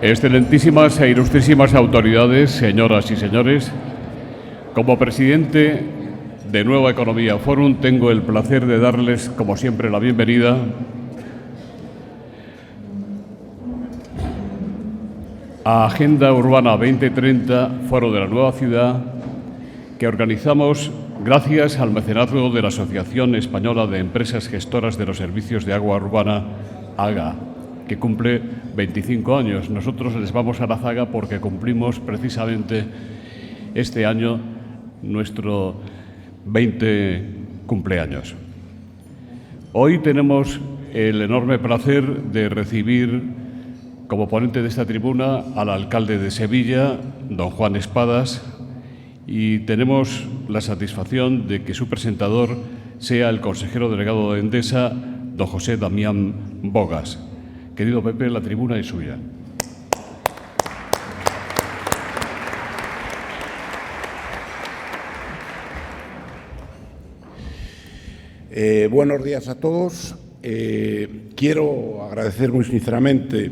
Excelentísimas e ilustrísimas autoridades, señoras y señores, como presidente de Nueva Economía Forum tengo el placer de darles, como siempre, la bienvenida a Agenda Urbana 2030, Foro de la Nueva Ciudad, que organizamos gracias al mecenazgo de la Asociación Española de Empresas Gestoras de los Servicios de Agua Urbana, AGA, que cumple 25 años. Nosotros les vamos a la zaga porque cumplimos precisamente este año nuestro 20 cumpleaños. Hoy tenemos el enorme placer de recibir como ponente de esta tribuna al alcalde de Sevilla, don Juan Espadas, y tenemos la satisfacción de que su presentador sea el consejero delegado de Endesa, don José Damián Bogas. Querido Pepe, la tribuna es suya. Buenos días a todos. Quiero agradecer muy sinceramente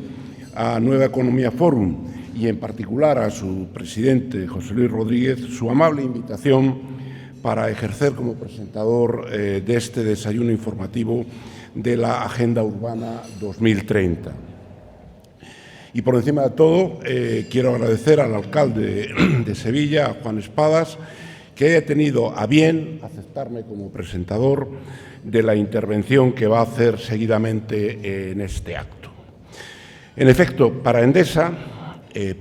a Nueva Economía Forum y en particular a su presidente, José Luis Rodríguez, su amable invitación para ejercer como presentador de este desayuno informativo de la Agenda Urbana 2030. Y por encima de todo, quiero agradecer al alcalde de Sevilla, a Juan Espadas, que haya tenido a bien aceptarme como presentador de la intervención que va a hacer seguidamente en este acto. En efecto, para Endesa,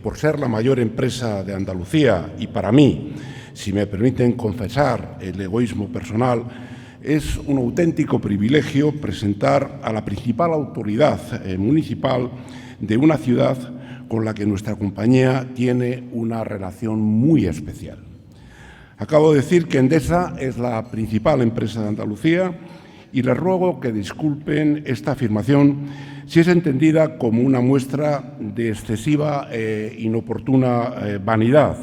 por ser la mayor empresa de Andalucía y para mí, si me permiten confesar el egoísmo personal, es un auténtico privilegio presentar a la principal autoridad municipal de una ciudad con la que nuestra compañía tiene una relación muy especial. Acabo de decir que Endesa es la principal empresa de Andalucía y les ruego que disculpen esta afirmación si es entendida como una muestra de excesiva e inoportuna vanidad.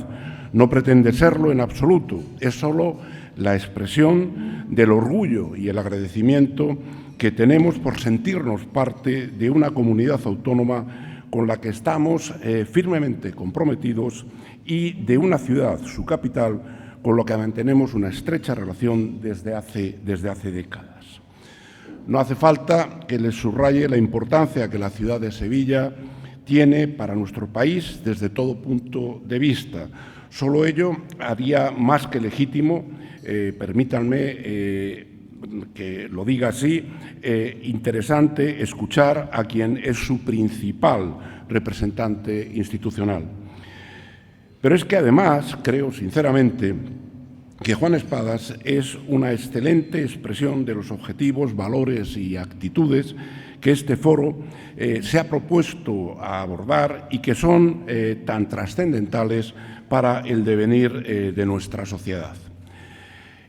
No pretende serlo en absoluto, es solo la expresión del orgullo y el agradecimiento que tenemos por sentirnos parte de una comunidad autónoma con la que estamos firmemente comprometidos y de una ciudad, su capital, con la que mantenemos una estrecha relación desde hace décadas. No hace falta que les subraye la importancia que la ciudad de Sevilla tiene para nuestro país desde todo punto de vista. Solo ello haría más que legítimo, permítanme que lo diga así, interesante escuchar a quien es su principal representante institucional. Pero es que además creo sinceramente que Juan Espadas es una excelente expresión de los objetivos, valores y actitudes que este foro se ha propuesto a abordar y que son tan trascendentales para el devenir de nuestra sociedad.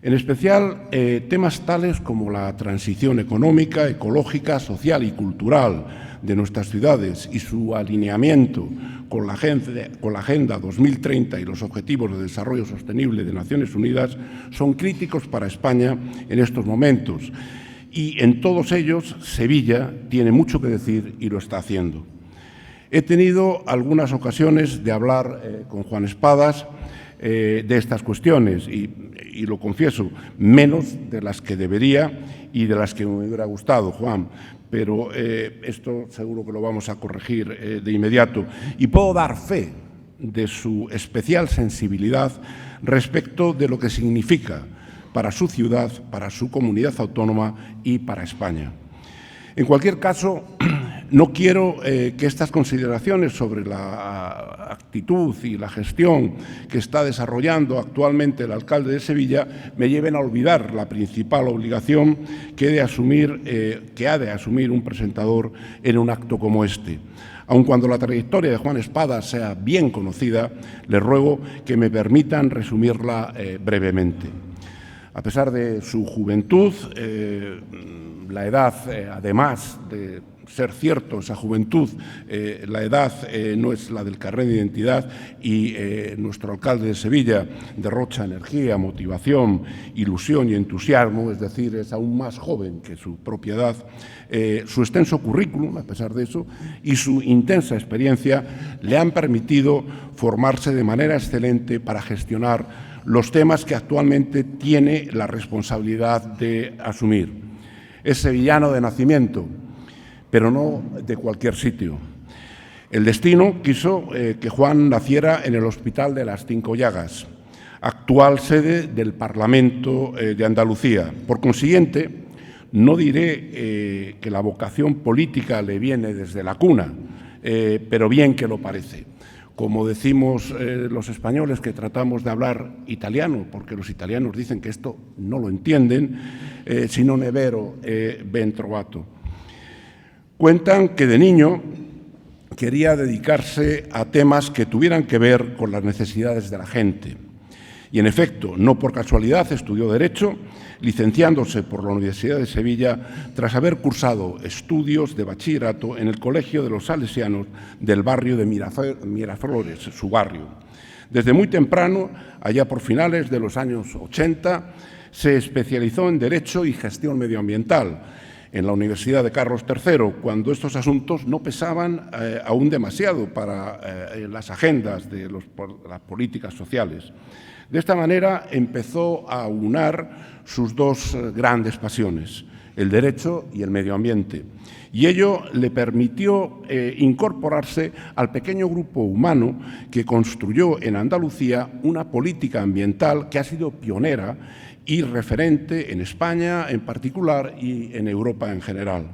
En especial, temas tales como la transición económica, ecológica, social y cultural de nuestras ciudades y su alineamiento con la Agenda 2030 y los Objetivos de Desarrollo Sostenible de Naciones Unidas son críticos para España en estos momentos. Y en todos ellos, Sevilla tiene mucho que decir y lo está haciendo. He tenido algunas ocasiones de hablar con Juan Espadas de estas cuestiones y lo confieso, menos de las que debería y de las que me hubiera gustado, Juan, pero esto seguro que lo vamos a corregir de inmediato. Y puedo dar fe de su especial sensibilidad respecto de lo que significa para su ciudad, para su comunidad autónoma y para España. En cualquier caso, no quiero que estas consideraciones sobre la actitud y la gestión que está desarrollando actualmente el alcalde de Sevilla me lleven a olvidar la principal obligación que ha de asumir un presentador en un acto como este. Aun cuando la trayectoria de Juan Espadas sea bien conocida, les ruego que me permitan resumirla brevemente. A pesar de su juventud, la edad, además de ser cierto esa juventud, la edad no es la del carnet de identidad y nuestro alcalde de Sevilla derrocha energía, motivación, ilusión y entusiasmo, es decir, es aún más joven que su propia edad. Su extenso currículum, a pesar de eso, y su intensa experiencia le han permitido formarse de manera excelente para gestionar los temas que actualmente tiene la responsabilidad de asumir. Es sevillano de nacimiento, pero no de cualquier sitio. El destino quiso que Juan naciera en el Hospital de las Cinco Llagas, actual sede del Parlamento de Andalucía. Por consiguiente, no diré que la vocación política le viene desde la cuna, pero bien que lo parece. Como decimos los españoles que tratamos de hablar italiano, porque los italianos dicen que esto no lo entienden, si non è vero, ben trovato. Cuentan que de niño quería dedicarse a temas que tuvieran que ver con las necesidades de la gente. Y, en efecto, no por casualidad estudió Derecho, licenciándose por la Universidad de Sevilla tras haber cursado estudios de bachillerato en el Colegio de los Salesianos del barrio de Miraflores, su barrio. Desde muy temprano, allá por finales de los años 80, se especializó en Derecho y Gestión Medioambiental en la Universidad de Carlos III, cuando estos asuntos no pesaban aún demasiado para las agendas de las políticas sociales. De esta manera empezó a aunar sus dos grandes pasiones, el derecho y el medio ambiente, y ello le permitió incorporarse al pequeño grupo humano que construyó en Andalucía una política ambiental que ha sido pionera y referente en España en particular y en Europa en general.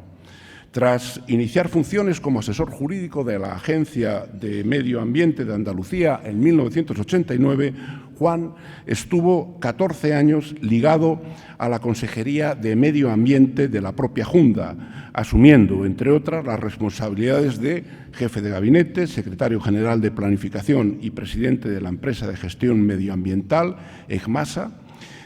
Tras iniciar funciones como asesor jurídico de la Agencia de Medio Ambiente de Andalucía en 1989, Juan estuvo 14 años ligado a la Consejería de Medio Ambiente de la propia Junta, asumiendo, entre otras, las responsabilidades de jefe de gabinete, secretario general de Planificación y presidente de la empresa de gestión medioambiental, EGMASA,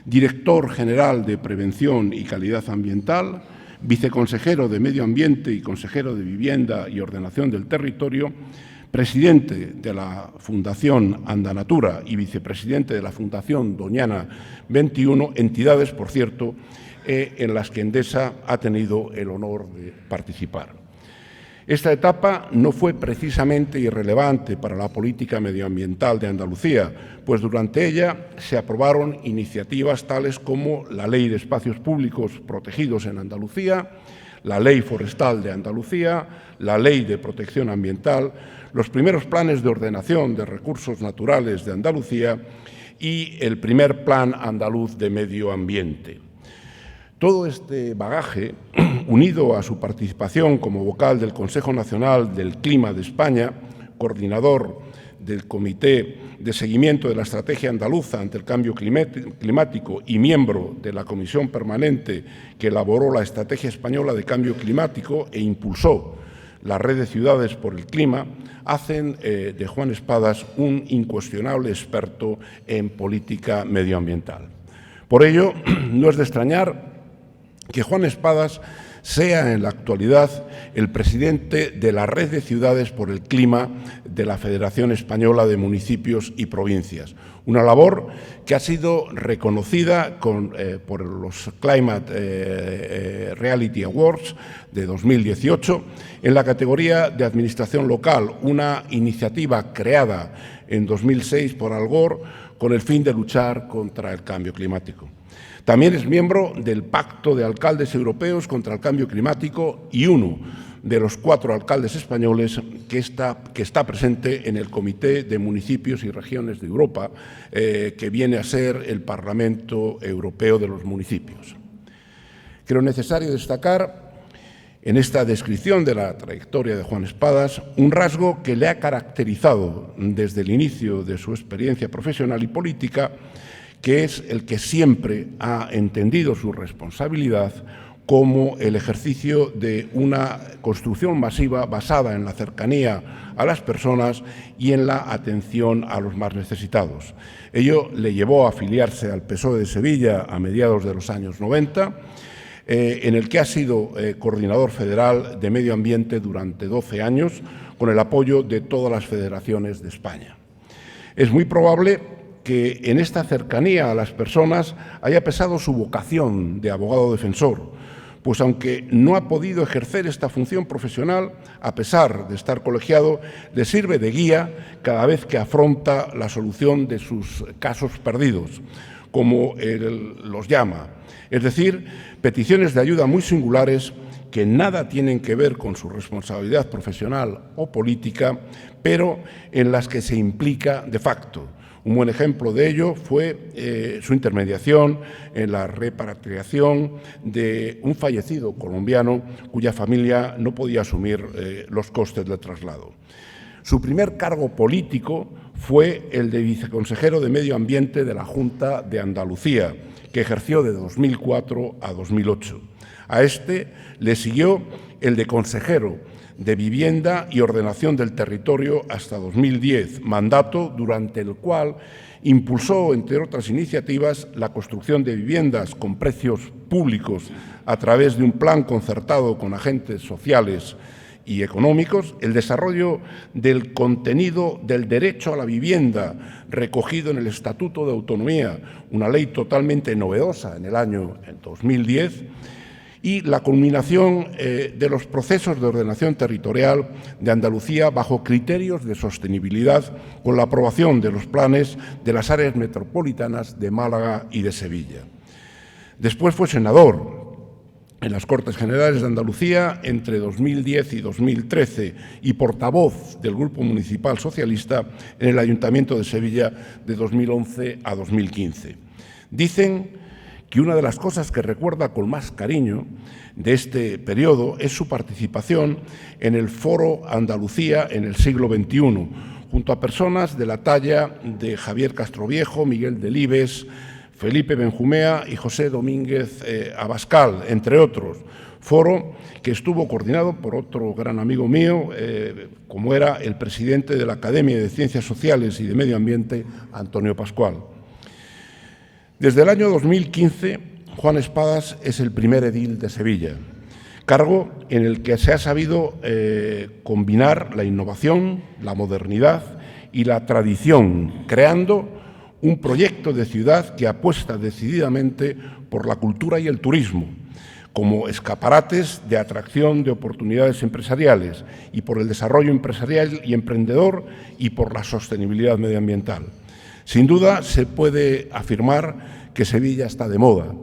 director general de Prevención y Calidad Ambiental, viceconsejero de Medio Ambiente y consejero de Vivienda y Ordenación del Territorio, presidente de la Fundación Andanatura y vicepresidente de la Fundación Doñana 21, entidades, por cierto, en las que Endesa ha tenido el honor de participar. Esta etapa no fue precisamente irrelevante para la política medioambiental de Andalucía, pues durante ella se aprobaron iniciativas tales como la Ley de Espacios Públicos Protegidos en Andalucía, la Ley Forestal de Andalucía, la Ley de Protección Ambiental, los primeros planes de ordenación de recursos naturales de Andalucía y el primer Plan Andaluz de Medio Ambiente. Todo este bagaje, unido a su participación como vocal del Consejo Nacional del Clima de España, coordinador del Comité de Seguimiento de la Estrategia Andaluza ante el Cambio Climático y miembro de la Comisión Permanente que elaboró la Estrategia Española de Cambio Climático e impulsó la Red de Ciudades por el Clima, hacen de Juan Espadas un incuestionable experto en política medioambiental. Por ello, no es de extrañar que Juan Espadas sea en la actualidad el presidente de la Red de Ciudades por el Clima de la Federación Española de Municipios y Provincias, una labor que ha sido reconocida por los Climate Reality Awards de 2018 en la categoría de Administración Local, una iniciativa creada en 2006 por Al Gore con el fin de luchar contra el cambio climático. También es miembro del Pacto de Alcaldes Europeos contra el Cambio Climático y uno de los 4 alcaldes españoles que está presente en el Comité de Municipios y Regiones de Europa, que viene a ser el Parlamento Europeo de los Municipios. Creo necesario destacar en esta descripción de la trayectoria de Juan Espadas un rasgo que le ha caracterizado desde el inicio de su experiencia profesional y política, que es el que siempre ha entendido su responsabilidad como el ejercicio de una construcción masiva basada en la cercanía a las personas y en la atención a los más necesitados. Ello le llevó a afiliarse al PSOE de Sevilla a mediados de los años 90, en el que ha sido coordinador federal de Medio Ambiente durante 12 años, con el apoyo de todas las federaciones de España. Es muy probable que en esta cercanía a las personas haya pesado su vocación de abogado defensor, pues aunque no ha podido ejercer esta función profesional, a pesar de estar colegiado, le sirve de guía cada vez que afronta la solución de sus casos perdidos, como él los llama, es decir, peticiones de ayuda muy singulares que nada tienen que ver con su responsabilidad profesional o política, pero en las que se implica de facto. Un buen ejemplo de ello fue su intermediación en la repatriación de un fallecido colombiano cuya familia no podía asumir los costes del traslado. Su primer cargo político fue el de viceconsejero de Medio Ambiente de la Junta de Andalucía, que ejerció de 2004 a 2008. A este le siguió el de consejero de Vivienda y Ordenación del Territorio hasta 2010, mandato durante el cual impulsó, entre otras iniciativas, la construcción de viviendas con precios públicos a través de un plan concertado con agentes sociales y económicos, el desarrollo del contenido del derecho a la vivienda recogido en el Estatuto de Autonomía, una ley totalmente novedosa en el año 2010, y la culminación de los procesos de ordenación territorial de Andalucía bajo criterios de sostenibilidad con la aprobación de los planes de las áreas metropolitanas de Málaga y de Sevilla. Después fue senador en las Cortes Generales de Andalucía entre 2010 y 2013 y portavoz del Grupo Municipal Socialista en el Ayuntamiento de Sevilla de 2011 a 2015. Dicen que una de las cosas que recuerda con más cariño de este periodo es su participación en el Foro Andalucía en el siglo XXI, junto a personas de la talla de Javier Castroviejo, Miguel Delibes, Felipe Benjumea y José Domínguez Abascal, entre otros. Foro que estuvo coordinado por otro gran amigo mío, como era el presidente de la Academia de Ciencias Sociales y de Medio Ambiente, Antonio Pascual. Desde el año 2015, Juan Espadas es el primer edil de Sevilla, cargo en el que se ha sabido combinar la innovación, la modernidad y la tradición, creando un proyecto de ciudad que apuesta decididamente por la cultura y el turismo, como escaparates de atracción de oportunidades empresariales y por el desarrollo empresarial y emprendedor y por la sostenibilidad medioambiental. Sin duda, se puede afirmar que Sevilla está de moda,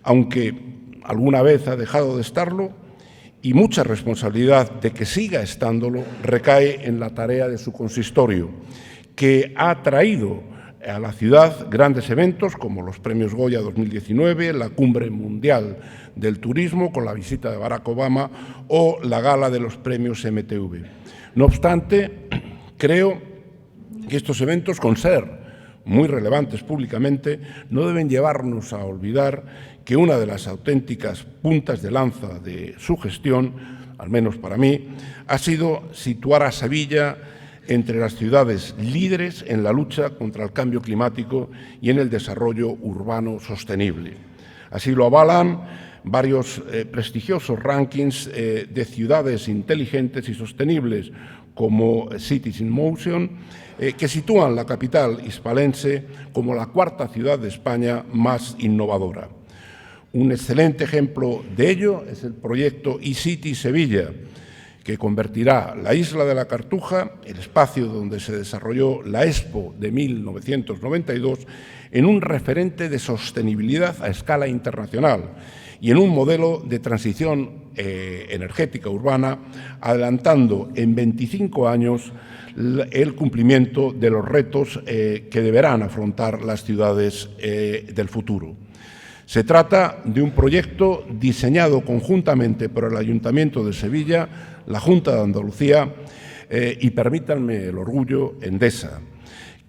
aunque alguna vez ha dejado de estarlo, y mucha responsabilidad de que siga estándolo recae en la tarea de su consistorio, que ha traído a la ciudad grandes eventos como los Premios Goya 2019, la Cumbre Mundial del Turismo con la visita de Barack Obama o la Gala de los Premios MTV. No obstante, creo que estos eventos, con ser muy relevantes públicamente, no deben llevarnos a olvidar que una de las auténticas puntas de lanza de su gestión, al menos para mí, ha sido situar a Sevilla entre las ciudades líderes en la lucha contra el cambio climático y en el desarrollo urbano sostenible. Así lo avalan varios prestigiosos rankings de ciudades inteligentes y sostenibles como Cities in Motion, que sitúan la capital hispalense como la cuarta ciudad de España más innovadora. Un excelente ejemplo de ello es el proyecto eCity Sevilla, que convertirá la isla de la Cartuja, el espacio donde se desarrolló la Expo de 1992, en un referente de sostenibilidad a escala internacional y en un modelo de transición energética urbana, adelantando en 25 años el cumplimiento de los retos que deberán afrontar las ciudades del futuro. Se trata de un proyecto diseñado conjuntamente por el Ayuntamiento de Sevilla, la Junta de Andalucía y, permítanme el orgullo, Endesa,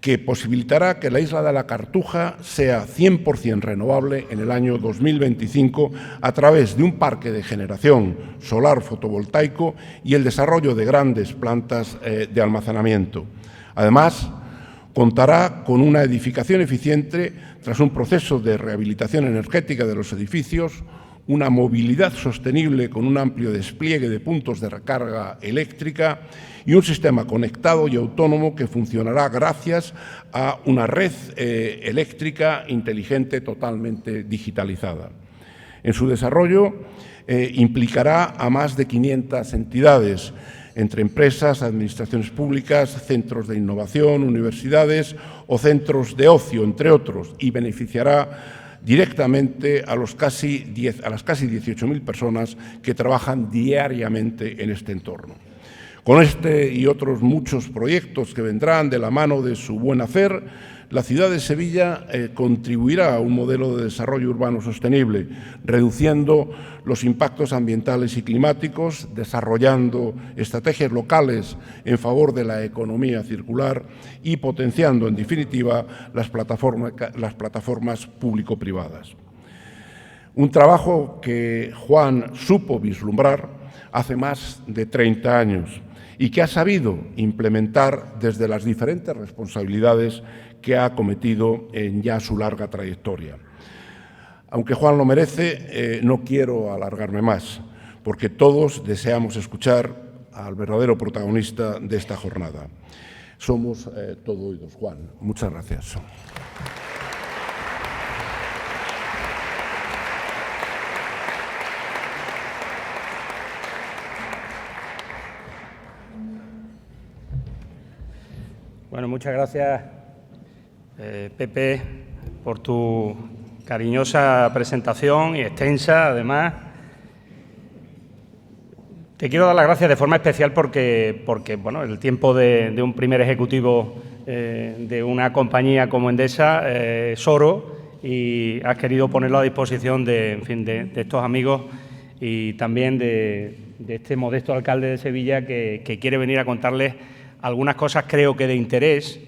que posibilitará que la isla de la Cartuja sea 100% renovable en el año 2025 a través de un parque de generación solar fotovoltaico y el desarrollo de grandes plantas de almacenamiento. Además, contará con una edificación eficiente tras un proceso de rehabilitación energética de los edificios, una movilidad sostenible con un amplio despliegue de puntos de recarga eléctrica y un sistema conectado y autónomo que funcionará gracias a una red eléctrica inteligente totalmente digitalizada. En su desarrollo implicará a más de 500 entidades, entre empresas, administraciones públicas, centros de innovación, universidades o centros de ocio, entre otros, y beneficiará directamente a las casi 18.000 personas que trabajan diariamente en este entorno. Con este y otros muchos proyectos que vendrán de la mano de su buen hacer, la ciudad de Sevilla contribuirá a un modelo de desarrollo urbano sostenible, reduciendo los impactos ambientales y climáticos, desarrollando estrategias locales en favor de la economía circular y potenciando, en definitiva, las plataformas público-privadas. Un trabajo que Juan supo vislumbrar hace más de 30 años y que ha sabido implementar desde las diferentes responsabilidades que ha acometido en ya su larga trayectoria. Aunque Juan lo merece, no quiero alargarme más, porque todos deseamos escuchar al verdadero protagonista de esta jornada. Somos todo oídos. Juan, muchas gracias. Bueno, muchas gracias, Pepe, por tu cariñosa presentación y extensa, además. Te quiero dar las gracias de forma especial porque bueno, el tiempo de un primer ejecutivo de una compañía como Endesa es oro y has querido ponerlo a disposición de estos amigos y también de este modesto alcalde de Sevilla que quiere venir a contarles algunas cosas, creo que de interés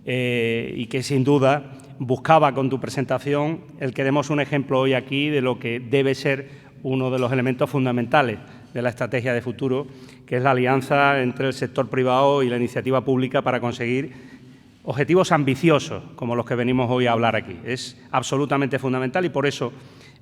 y que sin duda buscaba con tu presentación el que demos un ejemplo hoy aquí de lo que debe ser uno de los elementos fundamentales de la estrategia de futuro, que es la alianza entre el sector privado y la iniciativa pública para conseguir objetivos ambiciosos como los que venimos hoy a hablar aquí. Es absolutamente fundamental y por eso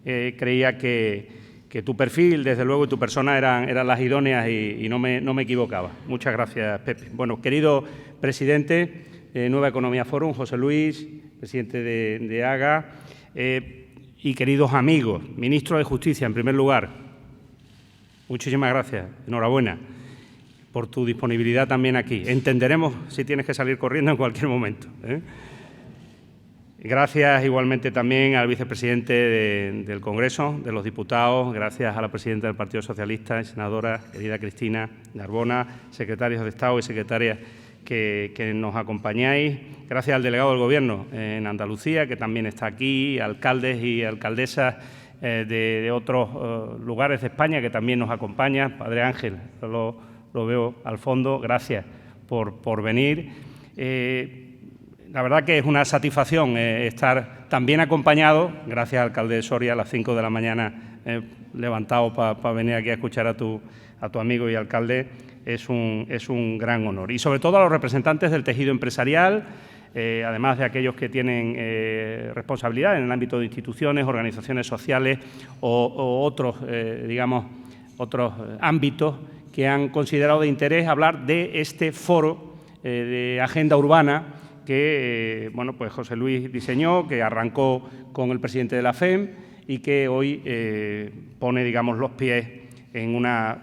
creía que tu perfil, desde luego, y tu persona eran las idóneas y no me equivocaba. Muchas gracias, Pepe. Bueno, querido presidente de Nueva Economía Forum, José Luis, presidente de AGA, y queridos amigos, ministro de Justicia, en primer lugar, muchísimas gracias, enhorabuena por tu disponibilidad también aquí. Entenderemos si tienes que salir corriendo en cualquier momento. Gracias igualmente también al vicepresidente del Congreso, de los Diputados, gracias a la presidenta del Partido Socialista y senadora, querida Cristina Narbona, secretarios de Estado y secretarias que nos acompañáis. Gracias al delegado del Gobierno en Andalucía, que también está aquí, alcaldes y alcaldesas de otros lugares de España que también nos acompañan. Padre Ángel, lo veo al fondo, gracias por venir. La verdad que es una satisfacción estar tan bien acompañado, gracias al alcalde de Soria, a las 5 de la mañana levantado para venir aquí a escuchar a tu amigo y alcalde, es un gran honor. Y sobre todo a los representantes del tejido empresarial, además de aquellos que tienen responsabilidad en el ámbito de instituciones, organizaciones sociales o otros, otros ámbitos que han considerado de interés hablar de este foro de agenda urbana que bueno, pues José Luis diseñó, que arrancó con el presidente de la FEM y que hoy pone, digamos, los pies en una...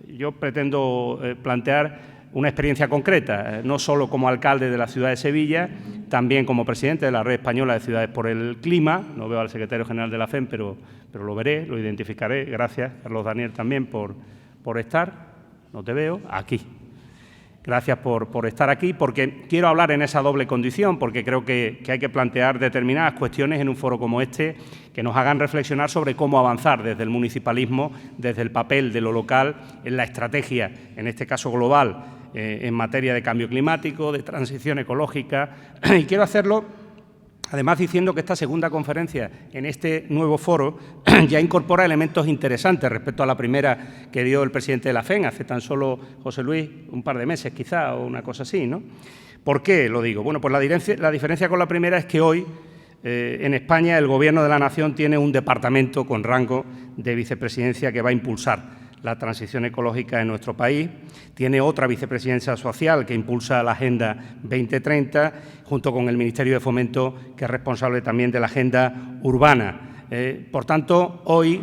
Yo pretendo plantear una experiencia concreta, no solo como alcalde de la ciudad de Sevilla, también como presidente de la Red Española de Ciudades por el Clima. No veo al secretario general de la FEM, pero lo veré, lo identificaré. Gracias, Carlos Daniel, también por estar. No te veo. Aquí. Gracias por estar aquí, porque quiero hablar en esa doble condición, porque creo que hay que plantear determinadas cuestiones en un foro como este que nos hagan reflexionar sobre cómo avanzar desde el municipalismo, desde el papel de lo local, en la estrategia, en este caso global, en materia de cambio climático, de transición ecológica, y quiero hacerlo además diciendo que esta segunda conferencia en este nuevo foro ya incorpora elementos interesantes respecto a la primera que dio el presidente de la FEN hace tan solo, José Luis, un par de meses quizá o una cosa así, ¿no? ¿Por qué lo digo? Bueno, pues la diferencia con la primera es que hoy en España el Gobierno de la Nación tiene un departamento con rango de vicepresidencia que va a impulsar la transición ecológica en nuestro país. Tiene otra vicepresidencia social que impulsa la Agenda 2030, junto con el Ministerio de Fomento, que es responsable también de la Agenda Urbana. Por tanto, hoy,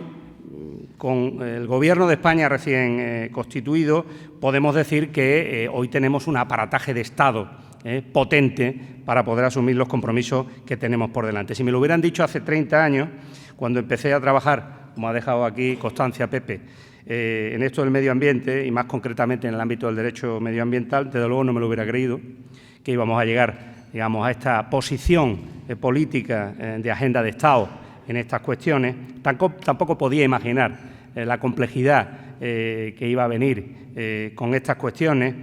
con el Gobierno de España recién constituido, podemos decir que hoy tenemos un aparataje de Estado potente para poder asumir los compromisos que tenemos por delante. Si me lo hubieran dicho hace 30 años, cuando empecé a trabajar, como ha dejado aquí constancia Pepe, en esto del medio ambiente y más concretamente en el ámbito del derecho medioambiental, desde luego no me lo hubiera creído que íbamos a llegar, digamos, a esta posición política de agenda de Estado en estas cuestiones. Tampoco podía imaginar la complejidad que iba a venir con estas cuestiones.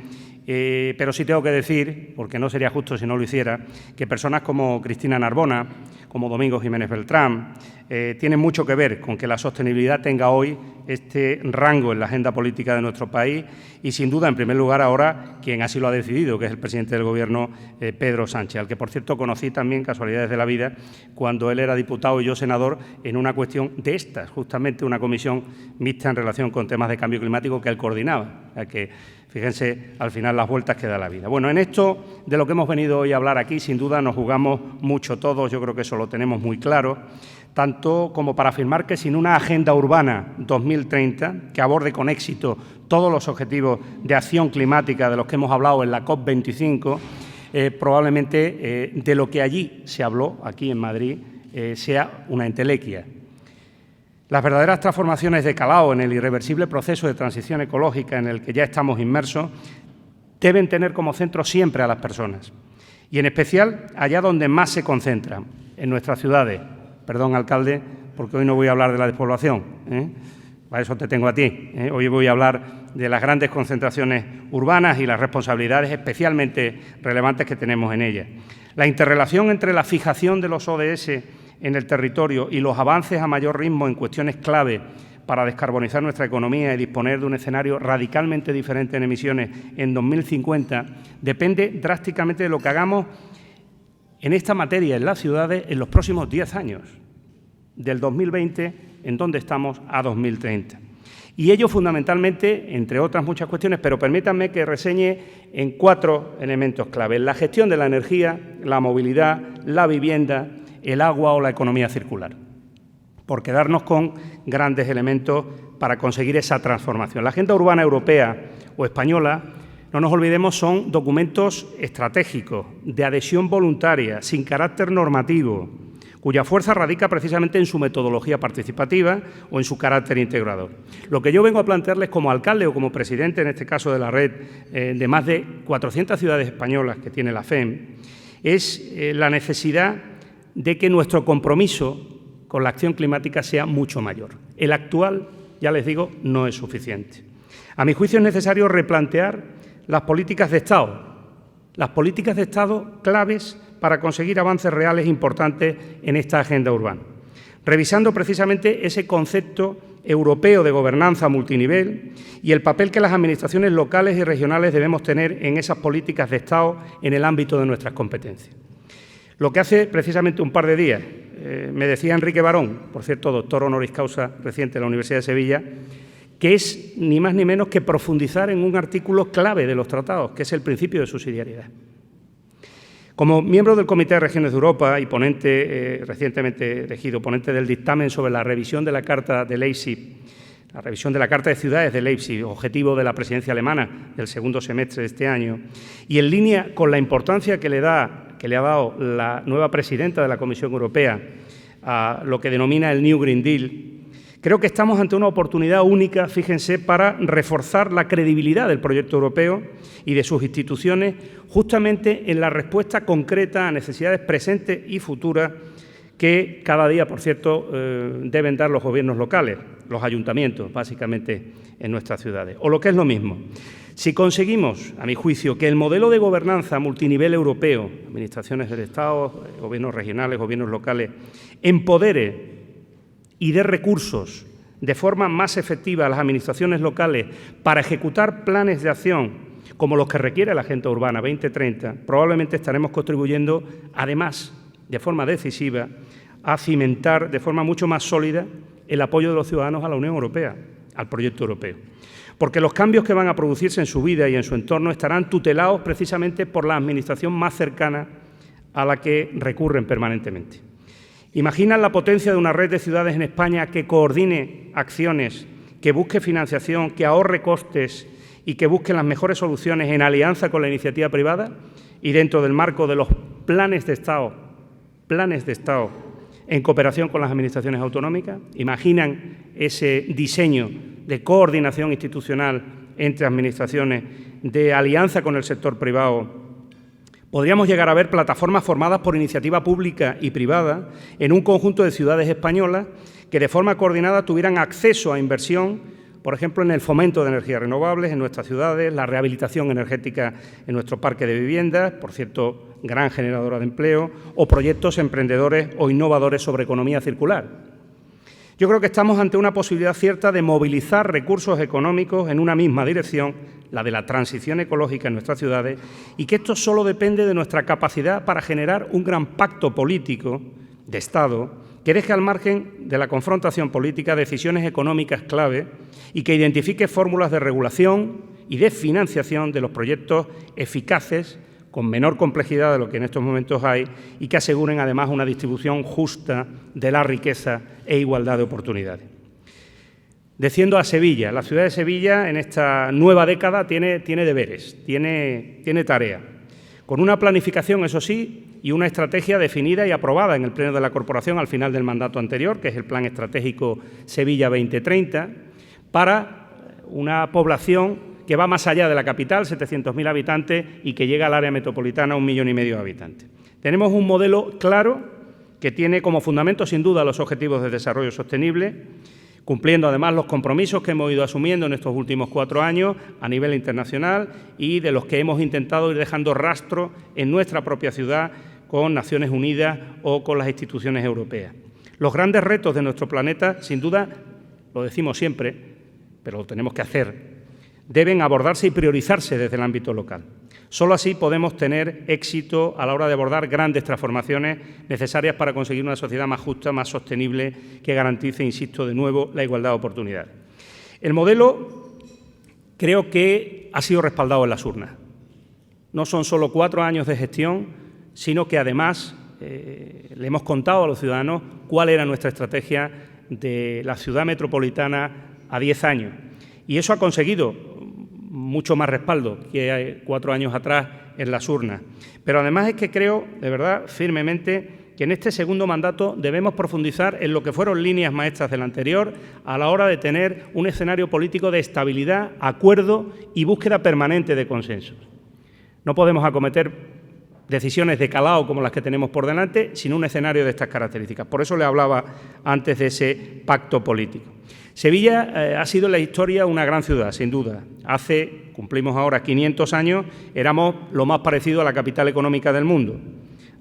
Pero sí tengo que decir, porque no sería justo si no lo hiciera, que personas como Cristina Narbona, como Domingo Jiménez Beltrán, tienen mucho que ver con que la sostenibilidad tenga hoy este rango en la agenda política de nuestro país y, sin duda, en primer lugar, ahora quien así lo ha decidido, que es el presidente del Gobierno, Pedro Sánchez, al que, por cierto, conocí también, casualidades de la vida, cuando él era diputado y yo senador, en una cuestión de estas, justamente una comisión mixta en relación con temas de cambio climático que él coordinaba. O sea que, fíjense, al final, las vueltas que da la vida. Bueno, en esto de lo que hemos venido hoy a hablar aquí, sin duda nos jugamos mucho todos, yo creo que eso lo tenemos muy claro, tanto como para afirmar que sin una Agenda Urbana 2030 que aborde con éxito todos los objetivos de acción climática de los que hemos hablado en la COP25, probablemente de lo que allí se habló, aquí en Madrid, sea una entelequia. Las verdaderas transformaciones de calado en el irreversible proceso de transición ecológica en el que ya estamos inmersos deben tener como centro siempre a las personas y, en especial, allá donde más se concentran, en nuestras ciudades. Perdón, alcalde, porque hoy no voy a hablar de la despoblación, para eso te tengo a ti. Hoy voy a hablar de las grandes concentraciones urbanas y las responsabilidades especialmente relevantes que tenemos en ellas. La interrelación entre la fijación de los ODS en el territorio y los avances a mayor ritmo en cuestiones clave para descarbonizar nuestra economía y disponer de un escenario radicalmente diferente en emisiones en 2050 depende drásticamente de lo que hagamos en esta materia en las ciudades en los próximos 10 años, del 2020, en donde estamos, a 2030. Y ello fundamentalmente, entre otras muchas cuestiones, pero permítanme que reseñe en 4 elementos clave: la gestión de la energía, la movilidad, la vivienda, el agua o la economía circular, por quedarnos con grandes elementos para conseguir esa transformación. La Agenda Urbana Europea o española, no nos olvidemos, son documentos estratégicos, de adhesión voluntaria, sin carácter normativo, cuya fuerza radica precisamente en su metodología participativa o en su carácter integrador. Lo que yo vengo a plantearles como alcalde o como presidente, en este caso de la red de más de 400 ciudades españolas que tiene la FEM, es la necesidad de que nuestro compromiso con la acción climática sea mucho mayor. El actual, ya les digo, no es suficiente. A mi juicio es necesario replantear las políticas de Estado claves para conseguir avances reales importantes en esta agenda urbana, revisando precisamente ese concepto europeo de gobernanza multinivel y el papel que las administraciones locales y regionales debemos tener en esas políticas de Estado en el ámbito de nuestras competencias. Lo que hace precisamente un par de días me decía Enrique Barón, por cierto, doctor honoris causa reciente de la Universidad de Sevilla, que es ni más ni menos que profundizar en un artículo clave de los tratados, que es el principio de subsidiariedad. Como miembro del Comité de Regiones de Europa y ponente, recientemente elegido ponente del dictamen sobre la revisión de la Carta de Leipzig, la revisión de la Carta de Ciudades de Leipzig, objetivo de la presidencia alemana del segundo semestre de este año, y en línea con la importancia que le ha dado la nueva presidenta de la Comisión Europea a lo que denomina el New Green Deal, creo que estamos ante una oportunidad única, fíjense, para reforzar la credibilidad del proyecto europeo y de sus instituciones, justamente en la respuesta concreta a necesidades presentes y futuras que cada día, por cierto, deben dar los gobiernos locales, los ayuntamientos, básicamente, en nuestras ciudades. O lo que es lo mismo, Si conseguimos, a mi juicio, que el modelo de gobernanza multinivel europeo, administraciones del Estado, gobiernos regionales, gobiernos locales, empodere y dé recursos de forma más efectiva a las administraciones locales para ejecutar planes de acción como los que requiere la Agenda Urbana 2030, probablemente estaremos contribuyendo, además, de forma decisiva, a cimentar de forma mucho más sólida el apoyo de los ciudadanos a la Unión Europea, al proyecto europeo. Porque los cambios que van a producirse en su vida y en su entorno estarán tutelados precisamente por la administración más cercana a la que recurren permanentemente. ¿Imaginan la potencia de una red de ciudades en España que coordine acciones, que busque financiación, que ahorre costes y que busque las mejores soluciones en alianza con la iniciativa privada y dentro del marco de los planes de Estado en cooperación con las administraciones autonómicas? ¿Imaginan ese diseño de coordinación institucional entre administraciones, de alianza con el sector privado? Podríamos llegar a ver plataformas formadas por iniciativa pública y privada en un conjunto de ciudades españolas que de forma coordinada tuvieran acceso a inversión, por ejemplo, en el fomento de energías renovables en nuestras ciudades, la rehabilitación energética en nuestro parque de viviendas, por cierto, gran generadora de empleo, o proyectos emprendedores o innovadores sobre economía circular. Yo creo que estamos ante una posibilidad cierta de movilizar recursos económicos en una misma dirección, la de la transición ecológica en nuestras ciudades, y que esto solo depende de nuestra capacidad para generar un gran pacto político de Estado que deje al margen de la confrontación política decisiones económicas clave y que identifique fórmulas de regulación y de financiación de los proyectos eficaces, con menor complejidad de lo que en estos momentos hay, y que aseguren además una distribución justa de la riqueza e igualdad de oportunidades. Desciendo a Sevilla. La ciudad de Sevilla en esta nueva década tiene deberes, tiene tarea, con una planificación, eso sí, y una estrategia definida y aprobada en el Pleno de la Corporación al final del mandato anterior, que es el Plan Estratégico Sevilla 2030, para una población que va más allá de la capital, 700.000 habitantes, y que llega al área metropolitana a 1,5 millones de habitantes. Tenemos un modelo claro que tiene como fundamento, sin duda, los objetivos de desarrollo sostenible, cumpliendo además los compromisos que hemos ido asumiendo en estos últimos 4 años a nivel internacional y de los que hemos intentado ir dejando rastro en nuestra propia ciudad con Naciones Unidas o con las instituciones europeas. Los grandes retos de nuestro planeta, sin duda, lo decimos siempre, pero lo tenemos que hacer, deben abordarse y priorizarse desde el ámbito local. Solo así podemos tener éxito a la hora de abordar grandes transformaciones necesarias para conseguir una sociedad más justa, más sostenible, que garantice, insisto, de nuevo, la igualdad de oportunidades. El modelo creo que ha sido respaldado en las urnas. No son solo 4 años de gestión, sino que además le hemos contado a los ciudadanos cuál era nuestra estrategia de la ciudad metropolitana a 10 años. Y eso ha conseguido mucho más respaldo que 4 años atrás en las urnas. Pero además es que creo, de verdad, firmemente, que en este segundo mandato debemos profundizar en lo que fueron líneas maestras del anterior a la hora de tener un escenario político de estabilidad, acuerdo y búsqueda permanente de consensos. No podemos acometer decisiones de calado como las que tenemos por delante sin un escenario de estas características. Por eso le hablaba antes de ese pacto político. Sevilla ha sido en la historia una gran ciudad, sin duda. Cumplimos ahora 500 años, éramos lo más parecido a la capital económica del mundo,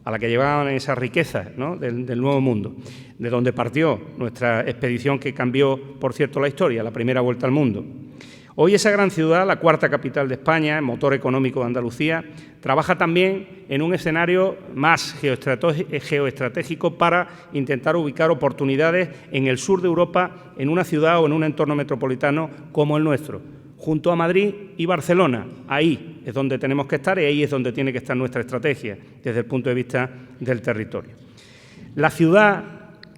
a la que llevaban esas riquezas, ¿no?, del Nuevo Mundo, de donde partió nuestra expedición que cambió, por cierto, la historia, la primera vuelta al mundo. Hoy esa gran ciudad, la 4ª capital de España, motor económico de Andalucía, trabaja también en un escenario más geoestratégico para intentar ubicar oportunidades en el sur de Europa, en una ciudad o en un entorno metropolitano como el nuestro, junto a Madrid y Barcelona. Ahí es donde tenemos que estar y ahí es donde tiene que estar nuestra estrategia desde el punto de vista del territorio. La ciudad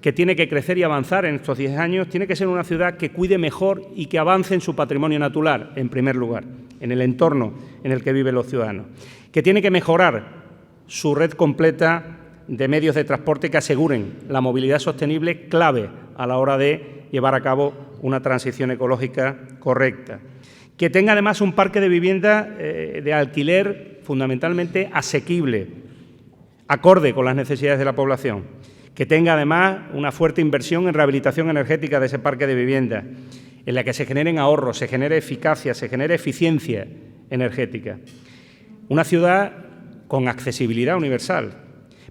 que tiene que crecer y avanzar en estos 10 años, tiene que ser una ciudad que cuide mejor y que avance en su patrimonio natural, en primer lugar, en el entorno en el que viven los ciudadanos, que tiene que mejorar su red completa de medios de transporte que aseguren la movilidad sostenible, clave a la hora de llevar a cabo una transición ecológica correcta, que tenga además un parque de vivienda de alquiler fundamentalmente asequible, acorde con las necesidades de la población, que tenga además una fuerte inversión en rehabilitación energética de ese parque de viviendas, en la que se generen ahorros, se genere eficacia, se genere eficiencia energética. Una ciudad con accesibilidad universal,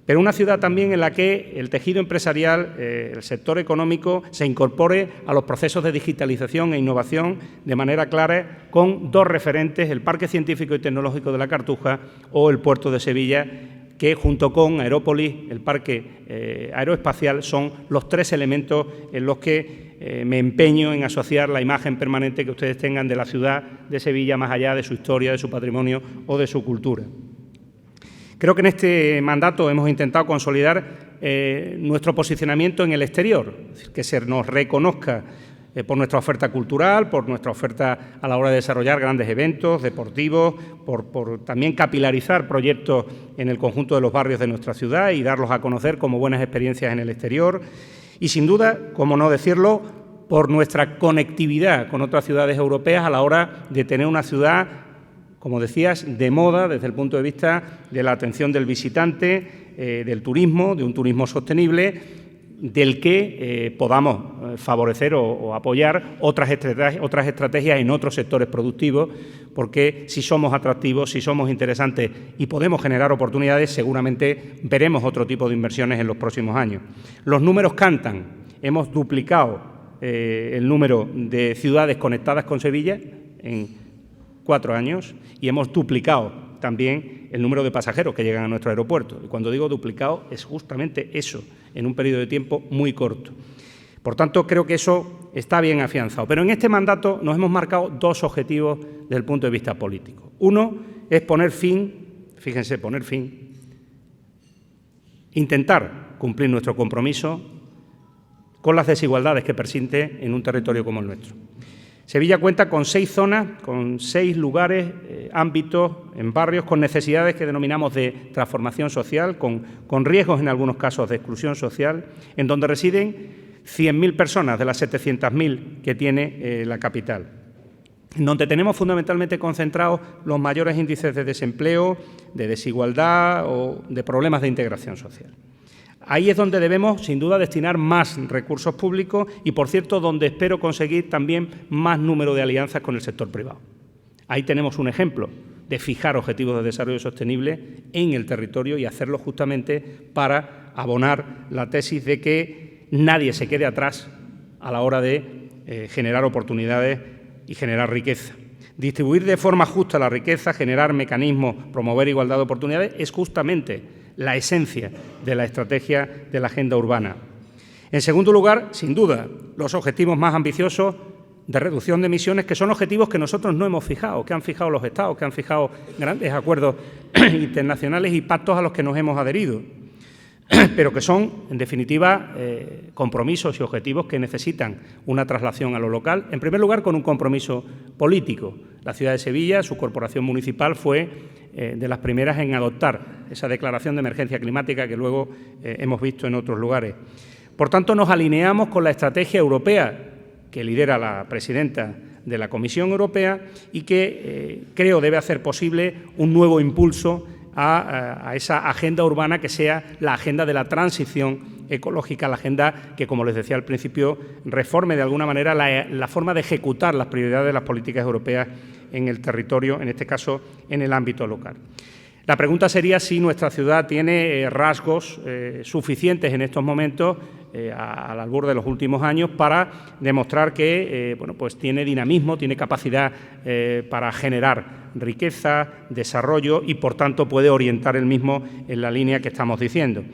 pero una ciudad también en la que el tejido empresarial, el sector económico, se incorpore a los procesos de digitalización e innovación de manera clara, con dos referentes, el Parque Científico y Tecnológico de la Cartuja o el Puerto de Sevilla, que junto con Aerópolis, el Parque Aeroespacial, son los tres elementos en los que me empeño en asociar la imagen permanente que ustedes tengan de la ciudad de Sevilla, más allá de su historia, de su patrimonio o de su cultura. Creo que en este mandato hemos intentado consolidar nuestro posicionamiento en el exterior, es decir, que se nos reconozca por nuestra oferta cultural, por nuestra oferta a la hora de desarrollar grandes eventos deportivos, por también capilarizar proyectos en el conjunto de los barrios de nuestra ciudad y darlos a conocer como buenas experiencias en el exterior. Y sin duda, como no decirlo, por nuestra conectividad con otras ciudades europeas a la hora de tener una ciudad, como decías, de moda desde el punto de vista de la atención del visitante, del turismo, de un turismo sostenible, del que podamos favorecer o apoyar otras estrategias en otros sectores productivos, porque si somos atractivos, si somos interesantes y podemos generar oportunidades, seguramente veremos otro tipo de inversiones en los próximos años. Los números cantan. Hemos duplicado el número de ciudades conectadas con Sevilla en 4 años y hemos duplicado también el número de pasajeros que llegan a nuestro aeropuerto. Y cuando digo duplicado es justamente eso, en un periodo de tiempo muy corto. Por tanto, creo que eso está bien afianzado. Pero en este mandato nos hemos marcado dos objetivos desde el punto de vista político. Uno es poner fin, fíjense, intentar cumplir nuestro compromiso con las desigualdades que persisten en un territorio como el nuestro. Sevilla cuenta con 6 zonas, con 6 lugares, ámbitos, en barrios con necesidades que denominamos de transformación social, con riesgos en algunos casos de exclusión social, en donde residen 100.000 personas de las 700.000 que tiene la capital, en donde tenemos fundamentalmente concentrados los mayores índices de desempleo, de desigualdad o de problemas de integración social. Ahí es donde debemos, sin duda, destinar más recursos públicos y, por cierto, donde espero conseguir también más número de alianzas con el sector privado. Ahí tenemos un ejemplo de fijar objetivos de desarrollo sostenible en el territorio y hacerlo justamente para abonar la tesis de que nadie se quede atrás a la hora de generar oportunidades y generar riqueza. Distribuir de forma justa la riqueza, generar mecanismos, promover igualdad de oportunidades, es justamente la esencia de la estrategia de la agenda urbana. En segundo lugar, sin duda, los objetivos más ambiciosos de reducción de emisiones, que son objetivos que nosotros no hemos fijado, que han fijado los Estados, que han fijado grandes acuerdos internacionales y pactos a los que nos hemos adherido, pero que son, en definitiva, compromisos y objetivos que necesitan una traslación a lo local, en primer lugar, con un compromiso político. La ciudad de Sevilla, su corporación municipal, fue de las primeras en adoptar esa declaración de emergencia climática que luego hemos visto en otros lugares. Por tanto, nos alineamos con la estrategia europea que lidera la presidenta de la Comisión Europea y que creo debe hacer posible un nuevo impulso a esa agenda urbana que sea la agenda de la transición ecológica, la agenda que, como les decía al principio, reforme de alguna manera la forma de ejecutar las prioridades de las políticas europeas en el territorio, en este caso en el ámbito local. La pregunta sería si nuestra ciudad tiene rasgos suficientes en estos momentos, al albur de los últimos años, para demostrar que pues tiene dinamismo, tiene capacidad para generar riqueza, desarrollo y, por tanto, puede orientar el mismo en la línea que estamos diciendo.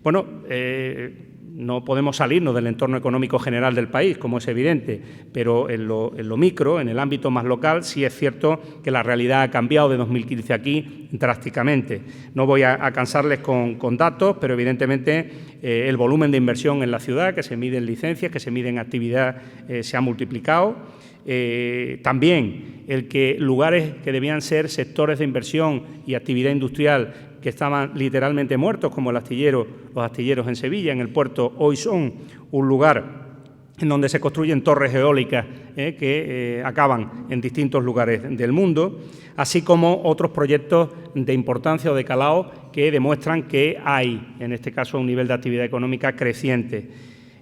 Bueno, no podemos salirnos del entorno económico general del país, como es evidente, pero en lo micro, en el ámbito más local, sí es cierto que la realidad ha cambiado de 2015 aquí drásticamente. No voy a cansarles con datos, pero evidentemente el volumen de inversión en la ciudad, que se mide en licencias, que se mide en actividad, se ha multiplicado. También el que lugares que debían ser sectores de inversión y actividad industrial que estaban literalmente muertos, como los astilleros en Sevilla, en el puerto, hoy son un lugar en donde se construyen torres eólicas que acaban en distintos lugares del mundo, así como otros proyectos de importancia o de calado que demuestran que hay, en este caso, un nivel de actividad económica creciente.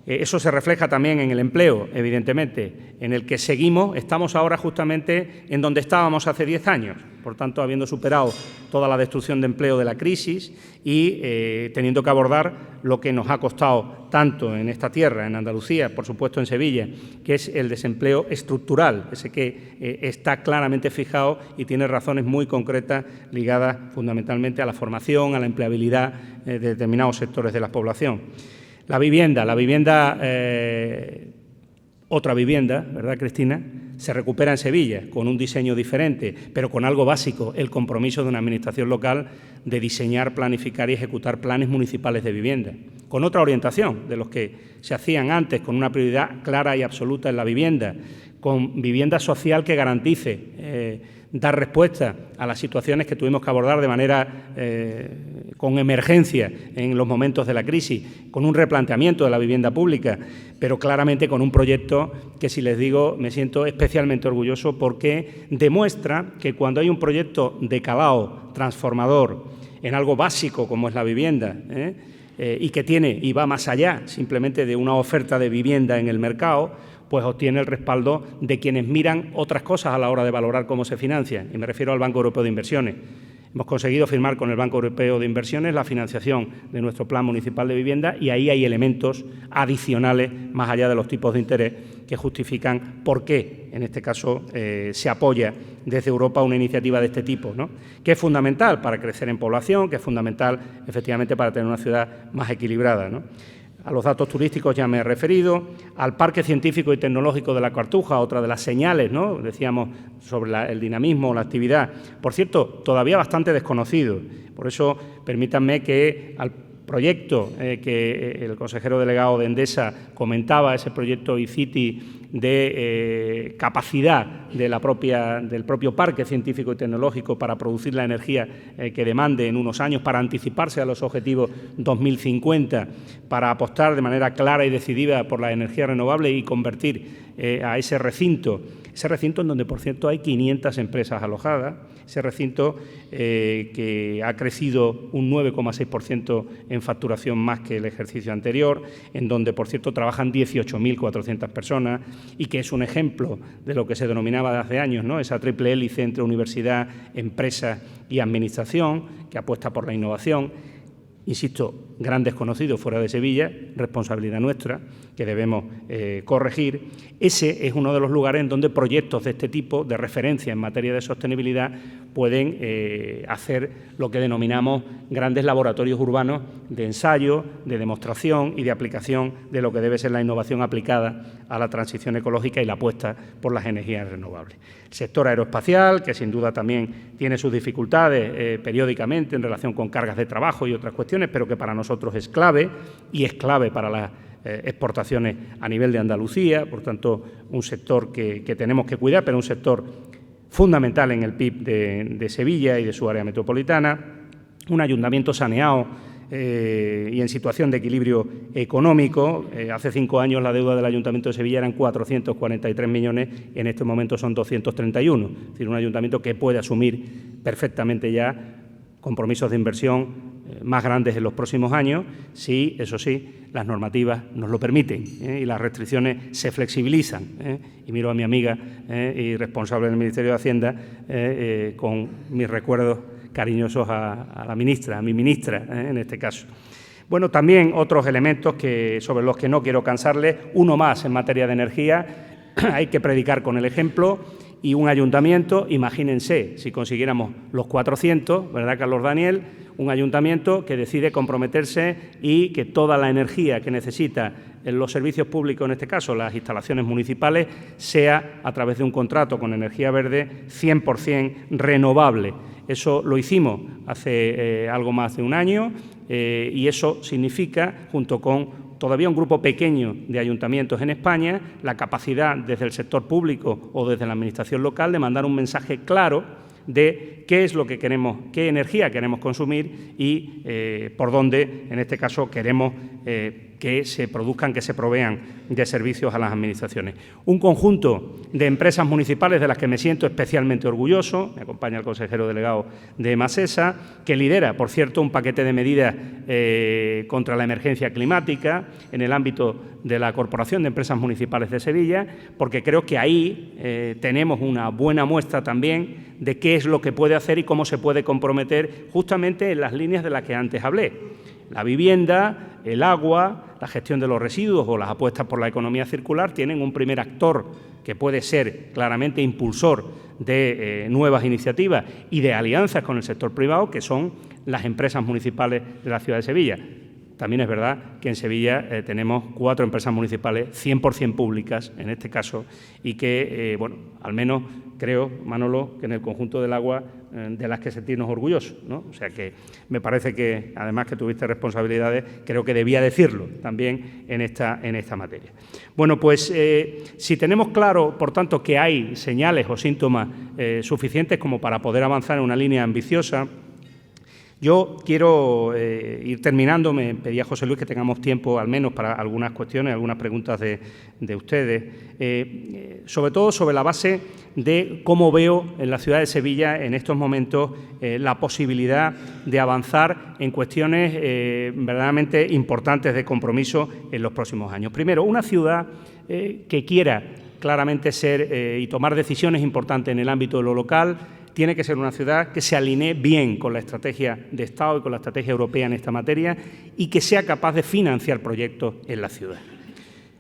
Eso se refleja también en el empleo, evidentemente, en el que estamos ahora justamente en donde estábamos hace 10 años, por tanto, habiendo superado toda la destrucción de empleo de la crisis y teniendo que abordar lo que nos ha costado tanto en esta tierra, en Andalucía, por supuesto en Sevilla, que es el desempleo estructural, ese que está claramente fijado y tiene razones muy concretas ligadas fundamentalmente a la formación, a la empleabilidad de determinados sectores de la población. La vivienda, otra vivienda, ¿verdad, Cristina?, se recupera en Sevilla con un diseño diferente, pero con algo básico, el compromiso de una administración local de diseñar, planificar y ejecutar planes municipales de vivienda, con otra orientación de los que se hacían antes, con una prioridad clara y absoluta en la vivienda, con vivienda social que garantice dar respuesta a las situaciones que tuvimos que abordar de manera con emergencia en los momentos de la crisis, con un replanteamiento de la vivienda pública, pero claramente con un proyecto que, si les digo, me siento especialmente orgulloso porque demuestra que cuando hay un proyecto de calado, transformador, en algo básico como es la vivienda, y que tiene y va más allá simplemente de una oferta de vivienda en el mercado, pues obtiene el respaldo de quienes miran otras cosas a la hora de valorar cómo se financia, y me refiero al Banco Europeo de Inversiones. Hemos conseguido firmar con el Banco Europeo de Inversiones la financiación de nuestro Plan Municipal de Vivienda y ahí hay elementos adicionales, más allá de los tipos de interés, que justifican por qué, en este caso, se apoya desde Europa una iniciativa de este tipo, ¿no?, que es fundamental para crecer en población, que es fundamental, efectivamente, para tener una ciudad más equilibrada, ¿no? A los datos turísticos ya me he referido, al Parque Científico y Tecnológico de la Cartuja, otra de las señales, ¿no?, decíamos, sobre el dinamismo, la actividad. Por cierto, todavía bastante desconocido. Por eso, permítanme que al proyecto que el consejero delegado de Endesa comentaba, ese proyecto eCity de capacidad del propio parque científico y tecnológico para producir la energía que demande en unos años, para anticiparse a los objetivos 2050, para apostar de manera clara y decidida por la energía renovable y convertir a ese recinto en donde, por cierto, hay 500 empresas alojadas, ese recinto que ha crecido un 9,6% en facturación más que el ejercicio anterior, en donde, por cierto, trabajan 18.400 personas y que es un ejemplo de lo que se denominaba hace años, ¿no?, esa triple hélice entre universidad, empresa y administración, que apuesta por la innovación. Insisto, gran desconocido fuera de Sevilla, responsabilidad nuestra, que debemos corregir. Ese es uno de los lugares en donde proyectos de este tipo, de referencia en materia de sostenibilidad, pueden hacer lo que denominamos grandes laboratorios urbanos de ensayo, de demostración y de aplicación de lo que debe ser la innovación aplicada a la transición ecológica y la apuesta por las energías renovables. El sector aeroespacial, que sin duda también tiene sus dificultades periódicamente en relación con cargas de trabajo y otras cuestiones, pero que para nosotros es clave y es clave para las exportaciones a nivel de Andalucía, por tanto, un sector que tenemos que cuidar, pero un sector fundamental en el PIB de Sevilla y de su área metropolitana, un ayuntamiento saneado y en situación de equilibrio económico. Hace 5 años la deuda del Ayuntamiento de Sevilla eran 443 millones, en este momento son 231, es decir, un ayuntamiento que puede asumir perfectamente ya compromisos de inversión más grandes en los próximos años, si, eso sí, las normativas nos lo permiten y las restricciones se flexibilizan. Y miro a mi amiga y responsable del Ministerio de Hacienda con mis recuerdos cariñosos a la ministra, a mi ministra en este caso. Bueno, también otros elementos sobre los que no quiero cansarles, uno más en materia de energía, hay que predicar con el ejemplo. Y un ayuntamiento, imagínense, si consiguiéramos los 400, ¿verdad, Carlos Daniel?, un ayuntamiento que decide comprometerse y que toda la energía que necesita en los servicios públicos, en este caso las instalaciones municipales, sea a través de un contrato con energía verde 100% renovable. Eso lo hicimos hace algo más de un año y eso significa, junto con todavía un grupo pequeño de ayuntamientos en España, la capacidad desde el sector público o desde la administración local de mandar un mensaje claro de qué es lo que queremos, qué energía queremos consumir y por dónde, en este caso, queremos que se produzcan, que se provean de servicios a las administraciones. Un conjunto de empresas municipales de las que me siento especialmente orgulloso, me acompaña el consejero delegado de Emasesa, que lidera, por cierto, un paquete de medidas contra la emergencia climática en el ámbito de la Corporación de Empresas Municipales de Sevilla, porque creo que ahí tenemos una buena muestra también de qué es lo que puede hacer y cómo se puede comprometer justamente en las líneas de las que antes hablé. La vivienda, el agua, la gestión de los residuos o las apuestas por la economía circular tienen un primer actor que puede ser claramente impulsor de nuevas iniciativas y de alianzas con el sector privado, que son las empresas municipales de la ciudad de Sevilla. También es verdad que en Sevilla tenemos 4 empresas municipales 100% públicas, en este caso, y que, bueno, al menos creo, Manolo, que en el conjunto del agua de las que sentirnos orgullosos, ¿no? O sea que me parece que, además que tuviste responsabilidades, creo que debía decirlo también en esta materia. Bueno, pues si tenemos claro, por tanto, que hay señales o síntomas suficientes como para poder avanzar en una línea ambiciosa, yo quiero ir terminando. Me pedía José Luis que tengamos tiempo al menos para algunas cuestiones, algunas preguntas de ustedes, sobre todo sobre la base de cómo veo en la ciudad de Sevilla en estos momentos la posibilidad de avanzar en cuestiones verdaderamente importantes de compromiso en los próximos años. Primero, una ciudad que quiera claramente ser y tomar decisiones importantes en el ámbito de lo local, tiene que ser una ciudad que se alinee bien con la estrategia de Estado y con la estrategia europea en esta materia y que sea capaz de financiar proyectos en la ciudad.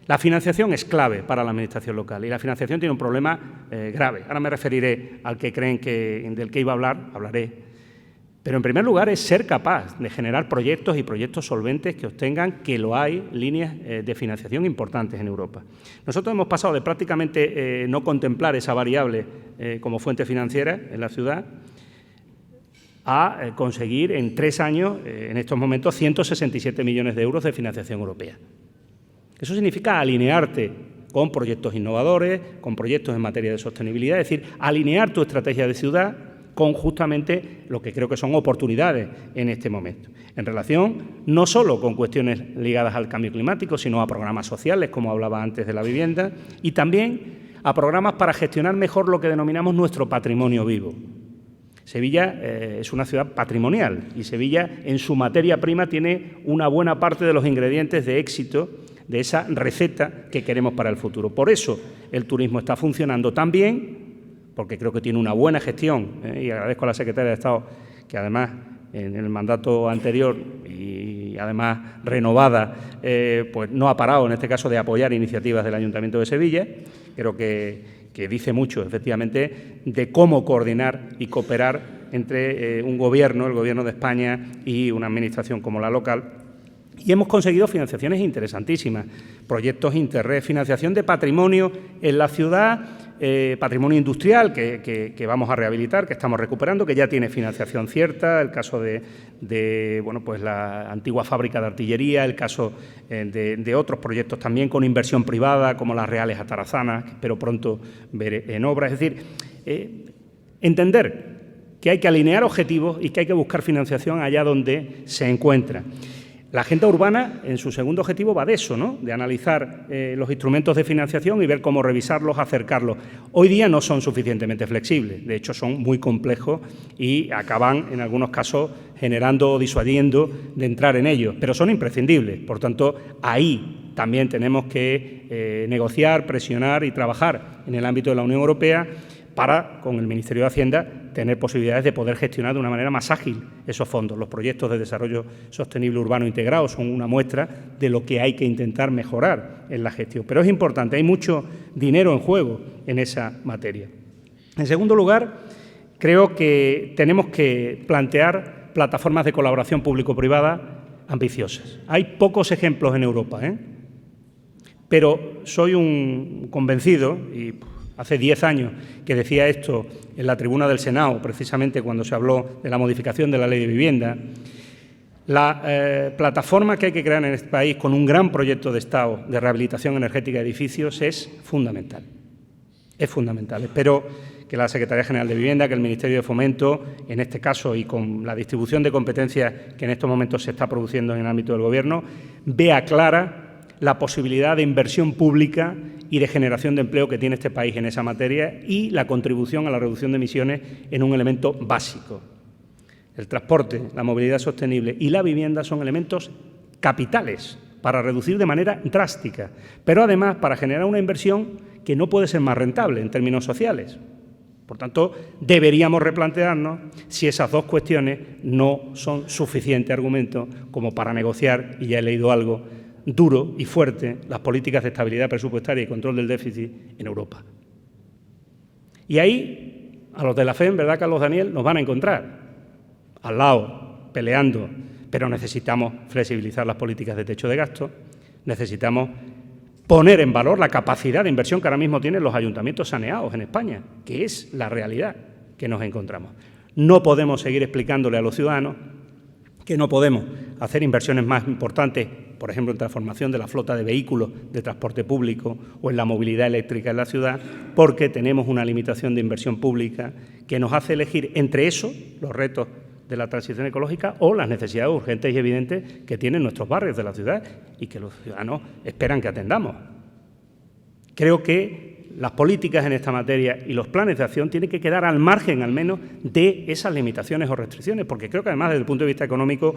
La financiación es clave para la administración local y la financiación tiene un problema grave. Ahora me referiré al que creen del que iba a hablar, hablaré. Pero en primer lugar es ser capaz de generar proyectos y proyectos solventes que obtengan, que lo hay, líneas de financiación importantes en Europa. Nosotros hemos pasado de prácticamente no contemplar esa variable como fuente financiera en la ciudad a conseguir en 3 años, en estos momentos, 167 millones de euros de financiación europea. Eso significa alinearte con proyectos innovadores, con proyectos en materia de sostenibilidad, es decir, alinear tu estrategia de ciudad con justamente lo que creo que son oportunidades en este momento, en relación no solo con cuestiones ligadas al cambio climático, sino a programas sociales, como hablaba antes de la vivienda, y también a programas para gestionar mejor lo que denominamos nuestro patrimonio vivo. Sevilla es una ciudad patrimonial y Sevilla, en su materia prima, tiene una buena parte de los ingredientes de éxito de esa receta que queremos para el futuro. Por eso el turismo está funcionando tan bien, porque creo que tiene una buena gestión, y agradezco a la secretaria de Estado que además en el mandato anterior y además renovada, pues no ha parado en este caso de apoyar iniciativas del Ayuntamiento de Sevilla. Creo que dice mucho efectivamente de cómo coordinar y cooperar entre un gobierno, el Gobierno de España, y una administración como la local. Y hemos conseguido financiaciones interesantísimas, proyectos Interreg, financiación de patrimonio en la ciudad, patrimonio industrial que vamos a rehabilitar, que estamos recuperando, que ya tiene financiación cierta, el caso de bueno, pues la antigua fábrica de artillería, el caso de otros proyectos también con inversión privada, como las Reales Atarazanas, que espero pronto ver en obra. Es decir, entender que hay que alinear objetivos y que hay que buscar financiación allá donde se encuentra. La agenda urbana, en su segundo objetivo, va de eso, ¿no? De analizar los instrumentos de financiación y ver cómo revisarlos, acercarlos. Hoy día no son suficientemente flexibles, de hecho son muy complejos y acaban, en algunos casos, generando o disuadiendo de entrar en ellos, pero son imprescindibles. Por tanto, ahí también tenemos que negociar, presionar y trabajar en el ámbito de la Unión Europea para, con el Ministerio de Hacienda, tener posibilidades de poder gestionar de una manera más ágil esos fondos. Los proyectos de desarrollo sostenible urbano integrado son una muestra de lo que hay que intentar mejorar en la gestión. Pero es importante, hay mucho dinero en juego en esa materia. En segundo lugar, creo que tenemos que plantear plataformas de colaboración público-privada ambiciosas. Hay pocos ejemplos en Europa, pero soy un convencido, y hace 10 años que decía esto en la tribuna del Senado, precisamente cuando se habló de la modificación de la Ley de Vivienda. La plataforma que hay que crear en este país con un gran proyecto de Estado de rehabilitación energética de edificios es fundamental. Es fundamental. Espero que la Secretaría General de Vivienda, que el Ministerio de Fomento, en este caso y con la distribución de competencias que en estos momentos se está produciendo en el ámbito del Gobierno, vea clara la posibilidad de inversión pública y de generación de empleo que tiene este país en esa materia y la contribución a la reducción de emisiones en un elemento básico. El transporte, la movilidad sostenible y la vivienda son elementos capitales para reducir de manera drástica, pero además para generar una inversión que no puede ser más rentable en términos sociales. Por tanto, deberíamos replantearnos si esas dos cuestiones no son suficiente argumento como para negociar, y ya he leído algo, duro y fuerte, las políticas de estabilidad presupuestaria y control del déficit en Europa. Y ahí, a los de la FEM, ¿verdad, Carlos Daniel?, nos van a encontrar al lado, peleando, pero necesitamos flexibilizar las políticas de techo de gasto, necesitamos poner en valor la capacidad de inversión que ahora mismo tienen los ayuntamientos saneados en España, que es la realidad que nos encontramos. No podemos seguir explicándole a los ciudadanos que no podemos hacer inversiones más importantes, por ejemplo, en transformación de la flota de vehículos de transporte público o en la movilidad eléctrica en la ciudad, porque tenemos una limitación de inversión pública que nos hace elegir entre eso, los retos de la transición ecológica, o las necesidades urgentes y evidentes que tienen nuestros barrios de la ciudad y que los ciudadanos esperan que atendamos. Creo que las políticas en esta materia y los planes de acción tienen que quedar al margen, al menos, de esas limitaciones o restricciones, porque creo que además, desde el punto de vista económico,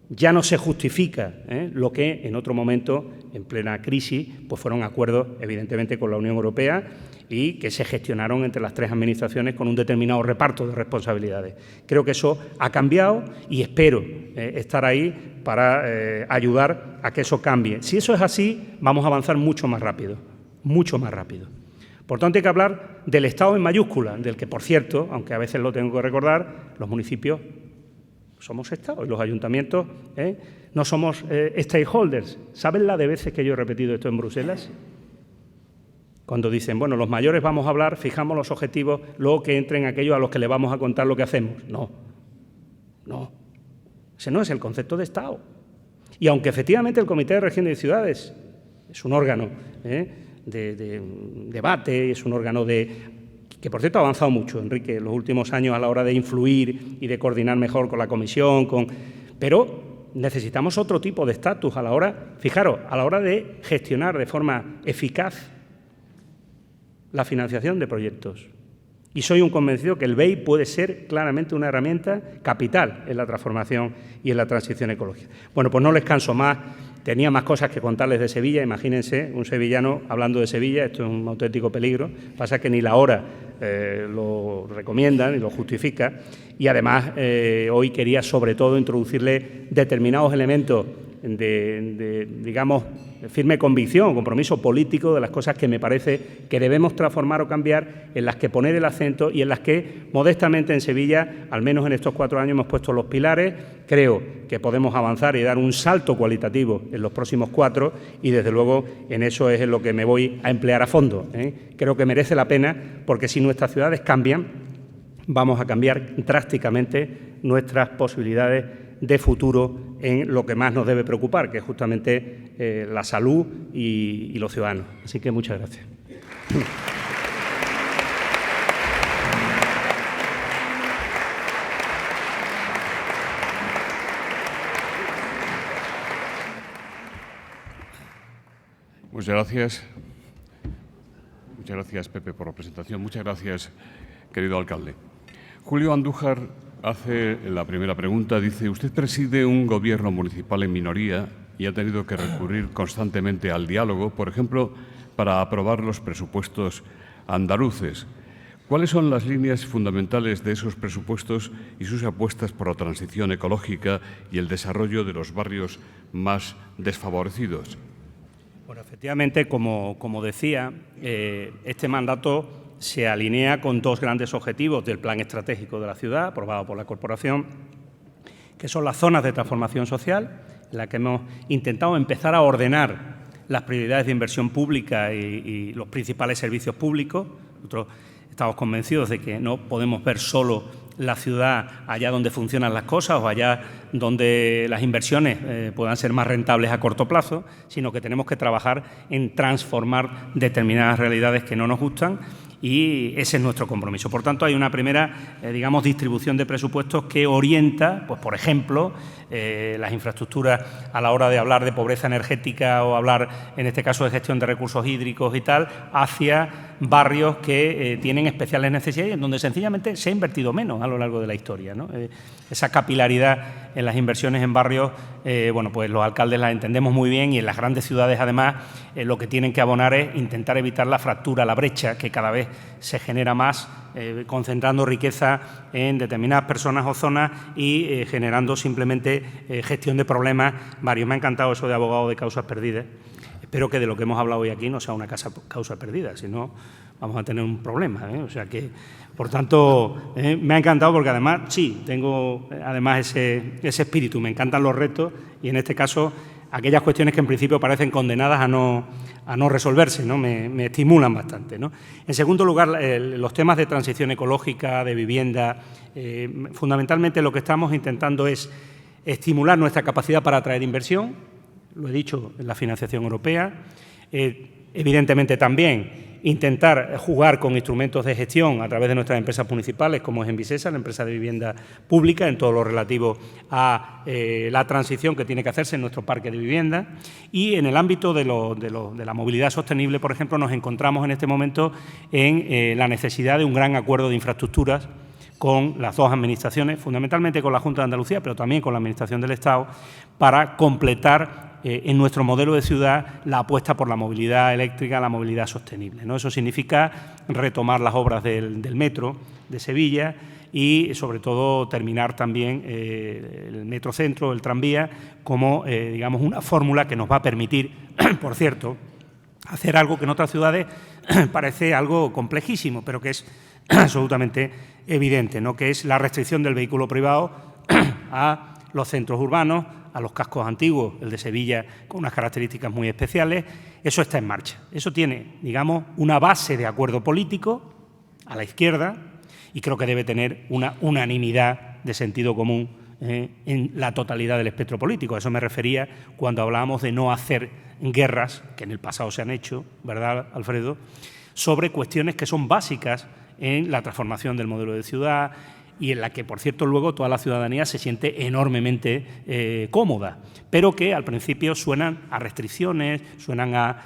ya no se justifica lo que en otro momento, en plena crisis, pues fueron acuerdos, evidentemente, con la Unión Europea y que se gestionaron entre las tres administraciones con un determinado reparto de responsabilidades. Creo que eso ha cambiado y espero estar ahí para ayudar a que eso cambie. Si eso es así, vamos a avanzar mucho más rápido, mucho más rápido. Por tanto, hay que hablar del Estado en mayúscula, del que, por cierto, aunque a veces lo tengo que recordar, los municipios somos Estado y los ayuntamientos no somos stakeholders. ¿Saben la de veces que yo he repetido esto en Bruselas? Cuando dicen, bueno, los mayores vamos a hablar, fijamos los objetivos, luego que entren aquellos a los que le vamos a contar lo que hacemos. No, no. Ese no es el concepto de Estado. Y aunque efectivamente el Comité de Regiones y Ciudades es un órgano de debate, es un órgano que, por cierto, ha avanzado mucho, Enrique, en los últimos años a la hora de influir y de coordinar mejor con la Comisión, pero necesitamos otro tipo de estatus a la hora, fijaros, a la hora de gestionar de forma eficaz la financiación de proyectos. Y soy un convencido que el BEI puede ser claramente una herramienta capital en la transformación y en la transición ecológica. Bueno, pues no les canso más. Tenía más cosas que contarles de Sevilla. Imagínense un sevillano hablando de Sevilla. Esto es un auténtico peligro. Pasa que ni la hora lo recomienda ni lo justifica. Y además hoy quería sobre todo introducirle determinados elementos digamos, firme convicción, compromiso político de las cosas que me parece que debemos transformar o cambiar, en las que poner el acento y en las que, modestamente en Sevilla, al menos en estos 4 años hemos puesto los pilares. Creo que podemos avanzar y dar un salto cualitativo en los próximos 4 y, desde luego, en eso es en lo que me voy a emplear a fondo. Creo que merece la pena porque si nuestras ciudades cambian, vamos a cambiar drásticamente nuestras posibilidades de futuro en lo que más nos debe preocupar, que es justamente la salud y los ciudadanos. Así que muchas gracias. Muchas gracias. Muchas gracias, Pepe, por la presentación. Muchas gracias, querido alcalde. Julio Andújar hace la primera pregunta. Dice, usted preside un gobierno municipal en minoría y ha tenido que recurrir constantemente al diálogo, por ejemplo, para aprobar los presupuestos andaluces. ¿Cuáles son las líneas fundamentales de esos presupuestos y sus apuestas por la transición ecológica y el desarrollo de los barrios más desfavorecidos? Bueno, efectivamente, como decía, este mandato se alinea con 2 grandes objetivos del Plan Estratégico de la Ciudad, aprobado por la Corporación, que son las zonas de transformación social, en las que hemos intentado empezar a ordenar las prioridades de inversión pública y los principales servicios públicos. Nosotros estamos convencidos de que no podemos ver solo la ciudad allá donde funcionan las cosas o allá donde las inversiones puedan ser más rentables a corto plazo, sino que tenemos que trabajar en transformar determinadas realidades que no nos gustan, y ese es nuestro compromiso. Por tanto, hay una primera, digamos, distribución de presupuestos que orienta, pues, por ejemplo, las infraestructuras a la hora de hablar de pobreza energética o hablar, en este caso, de gestión de recursos hídricos y tal, hacia barrios que tienen especiales necesidades y en donde sencillamente se ha invertido menos a lo largo de la historia, ¿no? Esa capilaridad en las inversiones en barrios, bueno, pues los alcaldes la entendemos muy bien, y en las grandes ciudades, además, lo que tienen que abonar es intentar evitar la fractura, la brecha, que cada vez se genera más, concentrando riqueza en determinadas personas o zonas y generando simplemente gestión de problemas varios. Me ha encantado eso de abogado de causas perdidas. Espero que de lo que hemos hablado hoy aquí no sea una causa perdida, si no vamos a tener un problema, ¿eh? O sea que, por tanto, me ha encantado porque además, sí, tengo además ese espíritu, me encantan los retos y en este caso aquellas cuestiones que en principio parecen condenadas a no resolverse, ¿no? Me estimulan bastante, ¿no? En segundo lugar, los temas de transición ecológica, de vivienda, fundamentalmente lo que estamos intentando es estimular nuestra capacidad para atraer inversión, lo he dicho, en la financiación europea, evidentemente también intentar jugar con instrumentos de gestión a través de nuestras empresas municipales, como es Envisesa, la empresa de vivienda pública, en todo lo relativo a la transición que tiene que hacerse en nuestro parque de vivienda. Y en el ámbito de la movilidad sostenible, por ejemplo, nos encontramos en este momento en la necesidad de un gran acuerdo de infraestructuras con las dos administraciones, fundamentalmente con la Junta de Andalucía, pero también con la Administración del Estado, para completar en nuestro modelo de ciudad la apuesta por la movilidad eléctrica, la movilidad sostenible, ¿no? Eso significa retomar las obras del metro de Sevilla y, sobre todo, terminar también el metrocentro, el tranvía, como, digamos, una fórmula que nos va a permitir, por cierto, hacer algo que en otras ciudades parece algo complejísimo, pero que es absolutamente evidente, ¿no? Que es la restricción del vehículo privado a los centros urbanos, a los cascos antiguos, el de Sevilla con unas características muy especiales. Eso está en marcha. Eso tiene, digamos, una base de acuerdo político a la izquierda y creo que debe tener una unanimidad de sentido común en la totalidad del espectro político. A eso me refería cuando hablábamos de no hacer guerras, que en el pasado se han hecho, ¿verdad, Alfredo?, sobre cuestiones que son básicas en la transformación del modelo de ciudad y en la que, por cierto, luego toda la ciudadanía se siente enormemente cómoda, pero que al principio suenan a restricciones, suenan a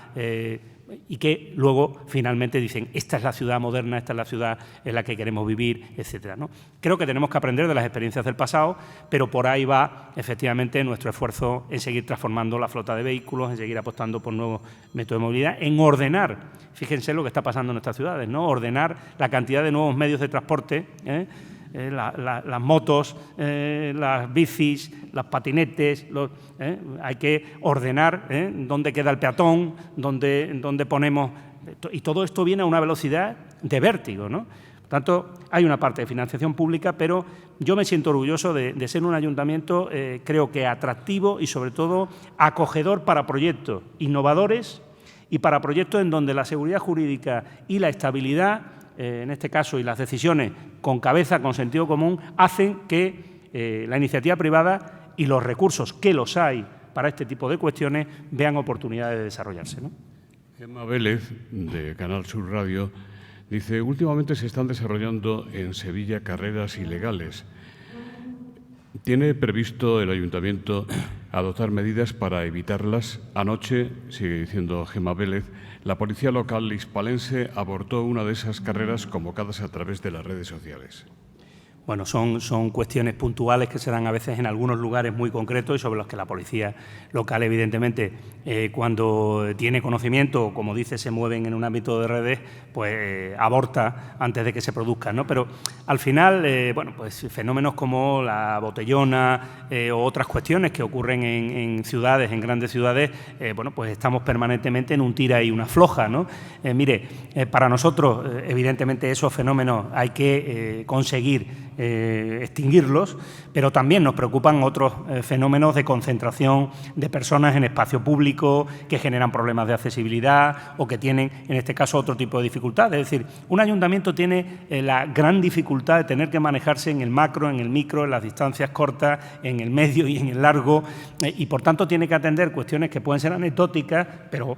y que luego finalmente dicen esta es la ciudad moderna, esta es la ciudad en la que queremos vivir, etcétera, ¿no? Creo que tenemos que aprender de las experiencias del pasado, pero por ahí va efectivamente nuestro esfuerzo en seguir transformando la flota de vehículos, en seguir apostando por nuevos métodos de movilidad, en ordenar, fíjense lo que está pasando en nuestras ciudades, ¿no? Ordenar la cantidad de nuevos medios de transporte, las motos, las bicis, las patinetes, hay que ordenar dónde queda el peatón, dónde ponemos, y todo esto viene a una velocidad de vértigo, ¿no? Por tanto, hay una parte de financiación pública, pero yo me siento orgulloso de ser un ayuntamiento, creo que atractivo y sobre todo acogedor para proyectos innovadores y para proyectos en donde la seguridad jurídica y la estabilidad, en este caso, y las decisiones con cabeza, con sentido común, hacen que la iniciativa privada y los recursos que los hay para este tipo de cuestiones vean oportunidades de desarrollarse, ¿no? Gemma Vélez, de Canal Sur Radio, dice: últimamente se están desarrollando en Sevilla carreras ilegales. ¿Tiene previsto el Ayuntamiento adoptar medidas para evitarlas? Anoche, sigue diciendo Gemma Vélez, la policía local hispalense abortó una de esas carreras convocadas a través de las redes sociales. Bueno, son cuestiones puntuales que se dan a veces en algunos lugares muy concretos y sobre los que la policía local, evidentemente, cuando tiene conocimiento, como dice, se mueven en un ámbito de redes, pues aborta antes de que se produzcan, ¿no? Pero al final, bueno, pues fenómenos como la botellona o otras cuestiones que ocurren en ciudades, en grandes ciudades, bueno, pues estamos permanentemente en un tira y una floja, ¿no? Mire, para nosotros, evidentemente, esos fenómenos hay que conseguir extinguirlos, pero también nos preocupan otros fenómenos de concentración de personas en espacio público que generan problemas de accesibilidad o que tienen, en este caso, otro tipo de dificultades. Es decir, un ayuntamiento tiene la gran dificultad de tener que manejarse en el macro, en el micro, en las distancias cortas, en el medio y en el largo, y por tanto tiene que atender cuestiones que pueden ser anecdóticas, pero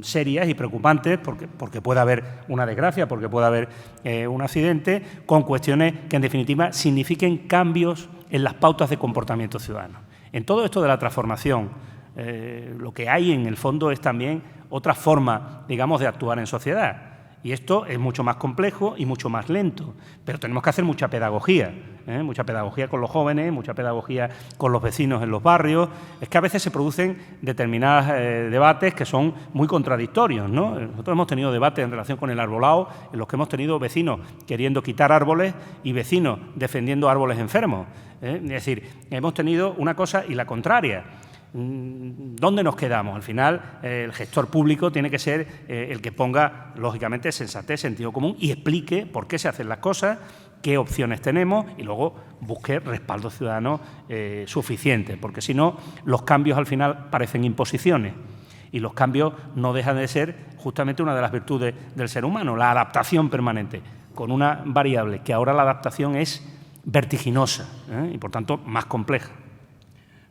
serias y preocupantes, porque puede haber una desgracia, porque puede haber un accidente, con cuestiones que en definitiva signifiquen cambios en las pautas de comportamiento ciudadano. En todo esto de la transformación, lo que hay en el fondo es también otra forma, digamos, de actuar en sociedad. Y esto es mucho más complejo y mucho más lento, pero tenemos que hacer mucha pedagogía con los jóvenes, mucha pedagogía con los vecinos en los barrios. Es que a veces se producen determinados debates que son muy contradictorios, ¿no? Nosotros hemos tenido debates en relación con el arbolado en los que hemos tenido vecinos queriendo quitar árboles y vecinos defendiendo árboles enfermos. Es decir, hemos tenido una cosa y la contraria. ¿Dónde nos quedamos? Al final, el gestor público tiene que ser el que ponga, lógicamente, sensatez, sentido común y explique por qué se hacen las cosas, qué opciones tenemos y luego busque respaldo ciudadano suficiente, porque si no, los cambios al final parecen imposiciones y los cambios no dejan de ser justamente una de las virtudes del ser humano, la adaptación permanente, con una variable que ahora la adaptación es vertiginosa y, por tanto, más compleja.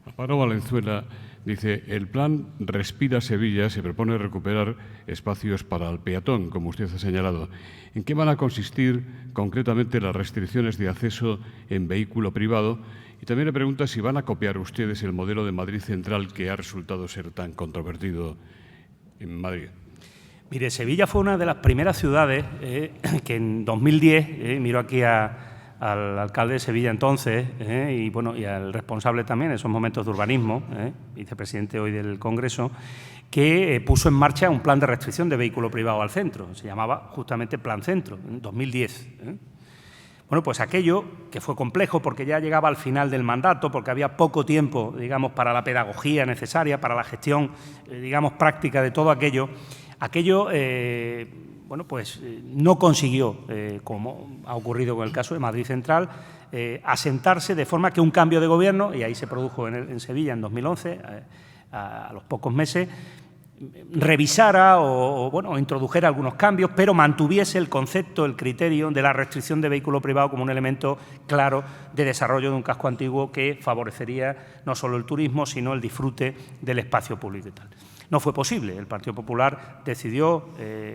Amparo Valenzuela dice, el plan Respira Sevilla se propone recuperar espacios para el peatón, como usted ha señalado. ¿En qué van a consistir concretamente las restricciones de acceso en vehículo privado? Y también le pregunta si van a copiar ustedes el modelo de Madrid Central que ha resultado ser tan controvertido en Madrid. Mire, Sevilla fue una de las primeras ciudades que en 2010, miro aquí al alcalde de Sevilla entonces y al responsable también en esos momentos de urbanismo, vicepresidente hoy del Congreso, que puso en marcha un plan de restricción de vehículo privado al centro. Se llamaba justamente Plan Centro, en 2010. Bueno, pues aquello que fue complejo porque ya llegaba al final del mandato, porque había poco tiempo, digamos, para la pedagogía necesaria, para la gestión, digamos, práctica de todo aquello, no consiguió, como ha ocurrido con el caso de Madrid Central, asentarse de forma que un cambio de gobierno, y ahí se produjo en Sevilla en 2011, a los pocos meses, revisara o introdujera algunos cambios, pero mantuviese el concepto, el criterio de la restricción de vehículo privado como un elemento claro de desarrollo de un casco antiguo que favorecería no solo el turismo, sino el disfrute del espacio público y tal. No fue posible. El Partido Popular decidió,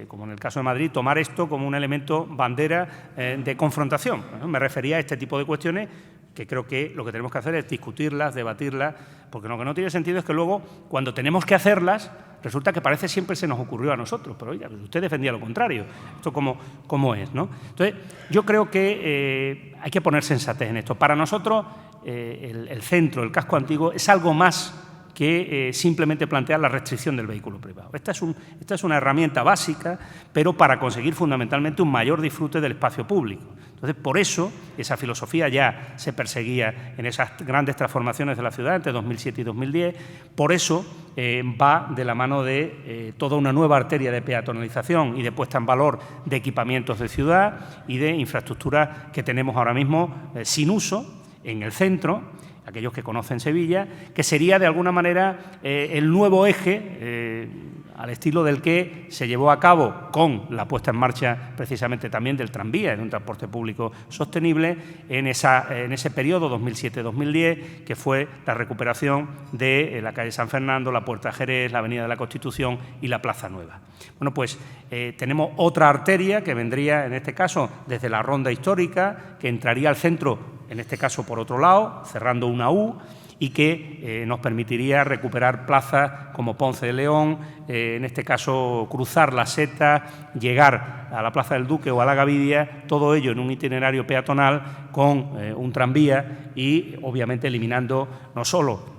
como en el caso de Madrid, tomar esto como un elemento bandera de confrontación. Me refería a este tipo de cuestiones que creo que lo que tenemos que hacer es discutirlas, debatirlas, porque lo que no tiene sentido es que luego, cuando tenemos que hacerlas, resulta que parece siempre se nos ocurrió a nosotros. Pero, oiga, usted defendía lo contrario. ¿Esto cómo es, no? Entonces, yo creo que hay que poner sensatez en esto. Para nosotros, el centro, el casco antiguo, es algo más que simplemente plantear la restricción del vehículo privado. Esta es una herramienta básica, pero para conseguir fundamentalmente un mayor disfrute del espacio público. Entonces, por eso, esa filosofía ya se perseguía en esas grandes transformaciones de la ciudad entre 2007 y 2010, por eso va de la mano de toda una nueva arteria de peatonalización y de puesta en valor de equipamientos de ciudad y de infraestructuras que tenemos ahora mismo sin uso en el centro, aquellos que conocen Sevilla, que sería de alguna manera el nuevo eje al estilo del que se llevó a cabo con la puesta en marcha precisamente también del tranvía, de un transporte público sostenible, en ese periodo 2007-2010, que fue la recuperación de la calle San Fernando, la Puerta Jerez, la Avenida de la Constitución y la Plaza Nueva. Bueno, pues tenemos otra arteria que vendría, en este caso, desde la Ronda Histórica, que entraría al centro, en este caso por otro lado, cerrando una U, y que nos permitiría recuperar plazas como Ponce de León, en este caso cruzar la Seta, llegar a la Plaza del Duque o a la Gavidia, todo ello en un itinerario peatonal con un tranvía y obviamente eliminando no solo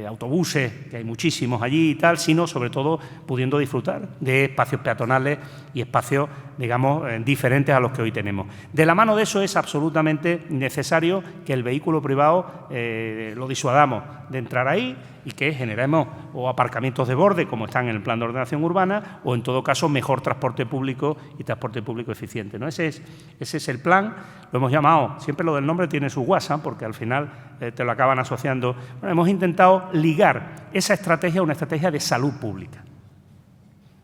autobuses, que hay muchísimos allí y tal, sino sobre todo pudiendo disfrutar de espacios peatonales y espacios, digamos, diferentes a los que hoy tenemos. De la mano de eso es absolutamente necesario que el vehículo privado lo disuadamos de entrar ahí y que generemos o aparcamientos de borde, como están en el Plan de Ordenación Urbana, o en todo caso mejor transporte público y transporte público eficiente, ¿no? Ese es el plan, lo hemos llamado, siempre lo del nombre tiene su guasa, porque al final te lo acaban asociando. Bueno, hemos intentado ligar esa estrategia a una estrategia de salud pública.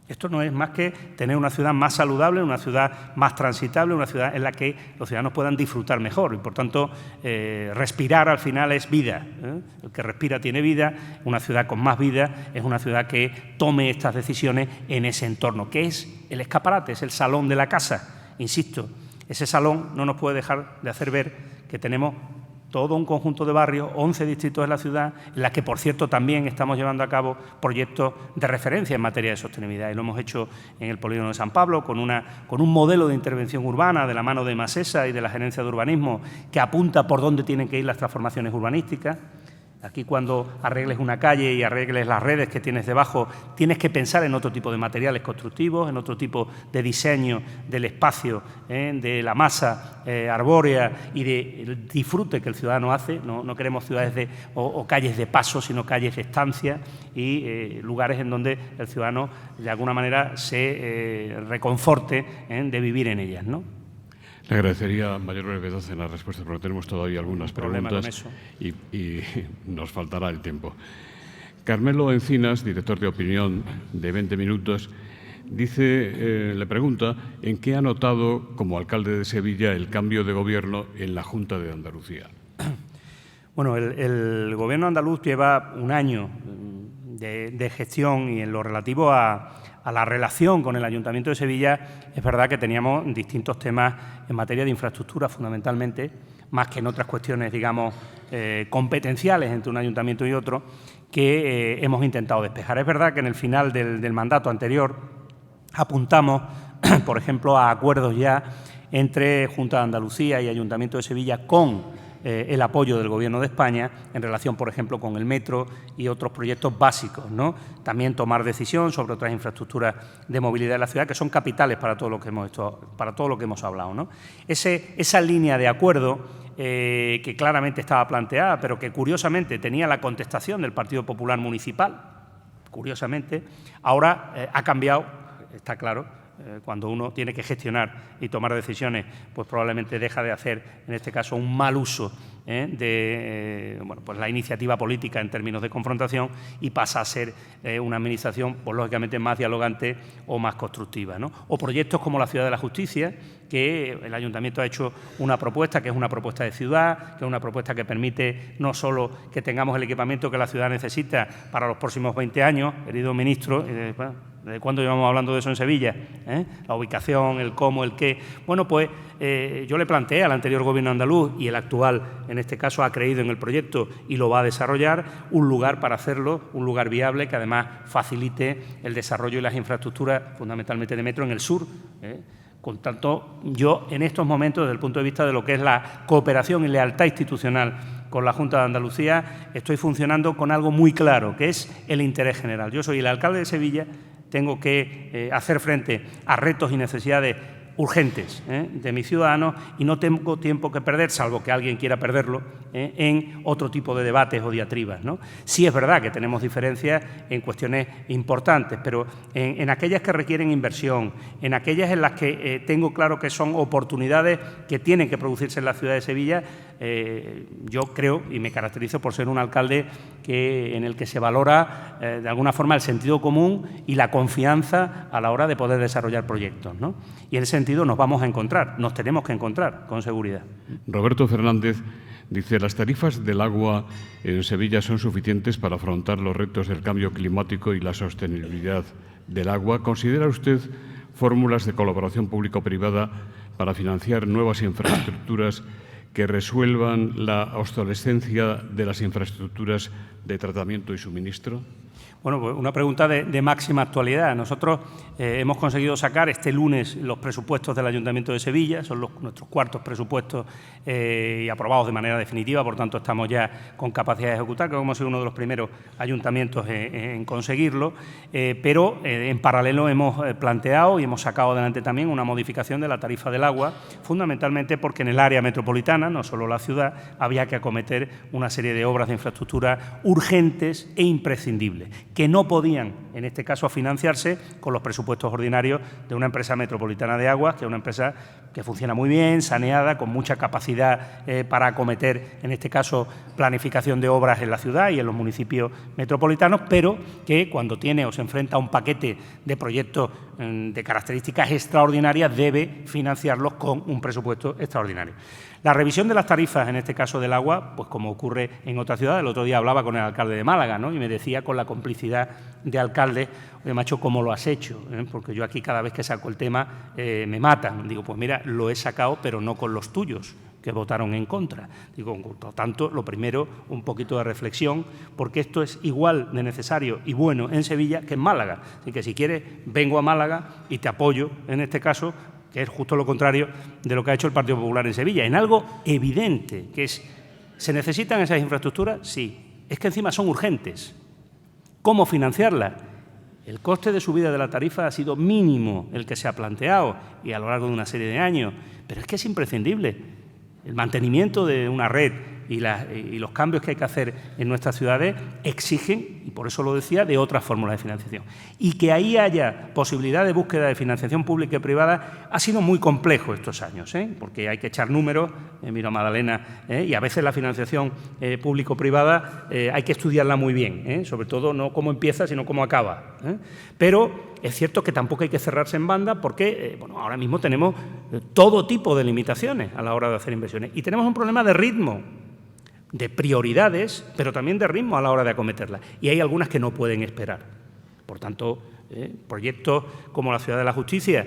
Esto no es más que tener una ciudad más saludable, una ciudad más transitable, una ciudad en la que los ciudadanos puedan disfrutar mejor y, por tanto, respirar al final es vida, ¿eh? El que respira tiene vida, una ciudad con más vida es una ciudad que tome estas decisiones en ese entorno, que es el escaparate, es el salón de la casa. Insisto, ese salón no nos puede dejar de hacer ver que tenemos todo un conjunto de barrios, 11 distritos de la ciudad, en las que, por cierto, también estamos llevando a cabo proyectos de referencia en materia de sostenibilidad. Y lo hemos hecho en el Polígono de San Pablo, con un modelo de intervención urbana de la mano de Masesa y de la Gerencia de Urbanismo, que apunta por dónde tienen que ir las transformaciones urbanísticas. Aquí, cuando arregles una calle y arregles las redes que tienes debajo, tienes que pensar en otro tipo de materiales constructivos, en otro tipo de diseño del espacio, de la masa arbórea y del disfrute que el ciudadano hace. No queremos ciudades o calles de paso, sino calles de estancia y lugares en donde el ciudadano, de alguna manera, se reconforte de vivir en ellas, ¿no? Le agradecería mayor brevedad en la respuesta, porque tenemos todavía algunas preguntas y nos faltará el tiempo. Carmelo Encinas, director de opinión de 20 Minutos, le pregunta en qué ha notado como alcalde de Sevilla el cambio de gobierno en la Junta de Andalucía. Bueno, el Gobierno andaluz lleva un año de gestión y en lo relativo a la relación con el Ayuntamiento de Sevilla, es verdad que teníamos distintos temas en materia de infraestructura, fundamentalmente, más que en otras cuestiones, digamos, competenciales entre un ayuntamiento y otro, que hemos intentado despejar. Es verdad que en el final del mandato anterior apuntamos, por ejemplo, a acuerdos ya entre Junta de Andalucía y Ayuntamiento de Sevilla con el apoyo del Gobierno de España en relación, por ejemplo, con el metro y otros proyectos básicos, ¿no? También tomar decisión sobre otras infraestructuras de movilidad de la ciudad que son capitales para todo lo que hemos hablado, ¿no? Esa línea de acuerdo que claramente estaba planteada, pero que curiosamente tenía la contestación del Partido Popular Municipal, curiosamente, ahora ha cambiado, está claro. Cuando uno tiene que gestionar y tomar decisiones, pues probablemente deja de hacer, en este caso, un mal uso de pues la iniciativa política en términos de confrontación y pasa a ser una administración, pues lógicamente, más dialogante o más constructiva, ¿no? O proyectos como la Ciudad de la Justicia, que el Ayuntamiento ha hecho una propuesta, que es una propuesta de ciudad, que es una propuesta que permite no solo que tengamos el equipamiento que la ciudad necesita para los próximos 20 años, querido ministro, ¿desde cuándo llevamos hablando de eso en Sevilla? La ubicación, el cómo, el qué. Bueno, pues yo le planteé al anterior Gobierno andaluz y el actual, en este caso, ha creído en el proyecto y lo va a desarrollar, un lugar para hacerlo, un lugar viable que además facilite el desarrollo y las infraestructuras, fundamentalmente de metro, en el sur. Con tanto, yo en estos momentos, desde el punto de vista de lo que es la cooperación y lealtad institucional con la Junta de Andalucía, estoy funcionando con algo muy claro, que es el interés general. Yo soy el alcalde de Sevilla, tengo que hacer frente a retos y necesidades urgentes de mis ciudadanos y no tengo tiempo que perder, salvo que alguien quiera perderlo, en otro tipo de debates o diatribas, ¿no? Sí es verdad que tenemos diferencias en cuestiones importantes, pero en aquellas que requieren inversión, en aquellas en las que tengo claro que son oportunidades que tienen que producirse en la ciudad de Sevilla, yo creo y me caracterizo por ser un alcalde en el que se valora de alguna forma el sentido común y la confianza a la hora de poder desarrollar proyectos, ¿no? Y en ese sentido nos vamos a encontrar, nos tenemos que encontrar con seguridad. Roberto Fernández dice: las tarifas del agua en Sevilla son suficientes para afrontar los retos del cambio climático y la sostenibilidad del agua. ¿Considera usted fórmulas de colaboración público-privada para financiar nuevas infraestructuras que resuelvan la obsolescencia de las infraestructuras de tratamiento y suministro? Bueno, pues una pregunta de máxima actualidad. Nosotros hemos conseguido sacar este lunes los presupuestos del Ayuntamiento de Sevilla, son nuestros cuartos presupuestos y aprobados de manera definitiva, por tanto estamos ya con capacidad de ejecutar, creo que hemos sido uno de los primeros ayuntamientos en conseguirlo, pero en paralelo hemos planteado y hemos sacado adelante también una modificación de la tarifa del agua, fundamentalmente porque en el área metropolitana, no solo la ciudad, había que acometer una serie de obras de infraestructura urgentes e imprescindibles, que no podían, en este caso, financiarse con los presupuestos ordinarios de una empresa metropolitana de aguas, que es una empresa que funciona muy bien, saneada, con mucha capacidad para acometer, en este caso, planificación de obras en la ciudad y en los municipios metropolitanos, pero que cuando tiene o se enfrenta a un paquete de proyectos de características extraordinarias debe financiarlos con un presupuesto extraordinario. La revisión de las tarifas, en este caso del agua, pues como ocurre en otras ciudades, el otro día hablaba con el alcalde de Málaga, ¿no? Y me decía con la complicidad de alcaldes, oye, macho, ¿cómo lo has hecho? Porque yo aquí cada vez que saco el tema me matan. Digo, pues mira, lo he sacado, pero no con los tuyos, que votaron en contra. Digo, por lo tanto, lo primero, un poquito de reflexión, porque esto es igual de necesario y bueno en Sevilla que en Málaga. Así que si quieres, vengo a Málaga y te apoyo en este caso, que es justo lo contrario de lo que ha hecho el Partido Popular en Sevilla, en algo evidente, que es, ¿se necesitan esas infraestructuras? Sí. Es que encima son urgentes. ¿Cómo financiarlas? El coste de subida de la tarifa ha sido mínimo el que se ha planteado y a lo largo de una serie de años, pero es que es imprescindible. El mantenimiento de una red y los cambios que hay que hacer en nuestras ciudades exigen, y por eso lo decía, de otras fórmulas de financiación. Y que ahí haya posibilidad de búsqueda de financiación pública y privada ha sido muy complejo estos años, porque hay que echar números, miro a Magdalena, y a veces la financiación público-privada hay que estudiarla muy bien, sobre todo no cómo empieza, sino cómo acaba. Pero es cierto que tampoco hay que cerrarse en banda porque bueno, ahora mismo tenemos todo tipo de limitaciones a la hora de hacer inversiones y tenemos un problema de ritmo, de prioridades, pero también de ritmo a la hora de acometerlas. Y hay algunas que no pueden esperar. Por tanto, proyectos como la Ciudad de la Justicia,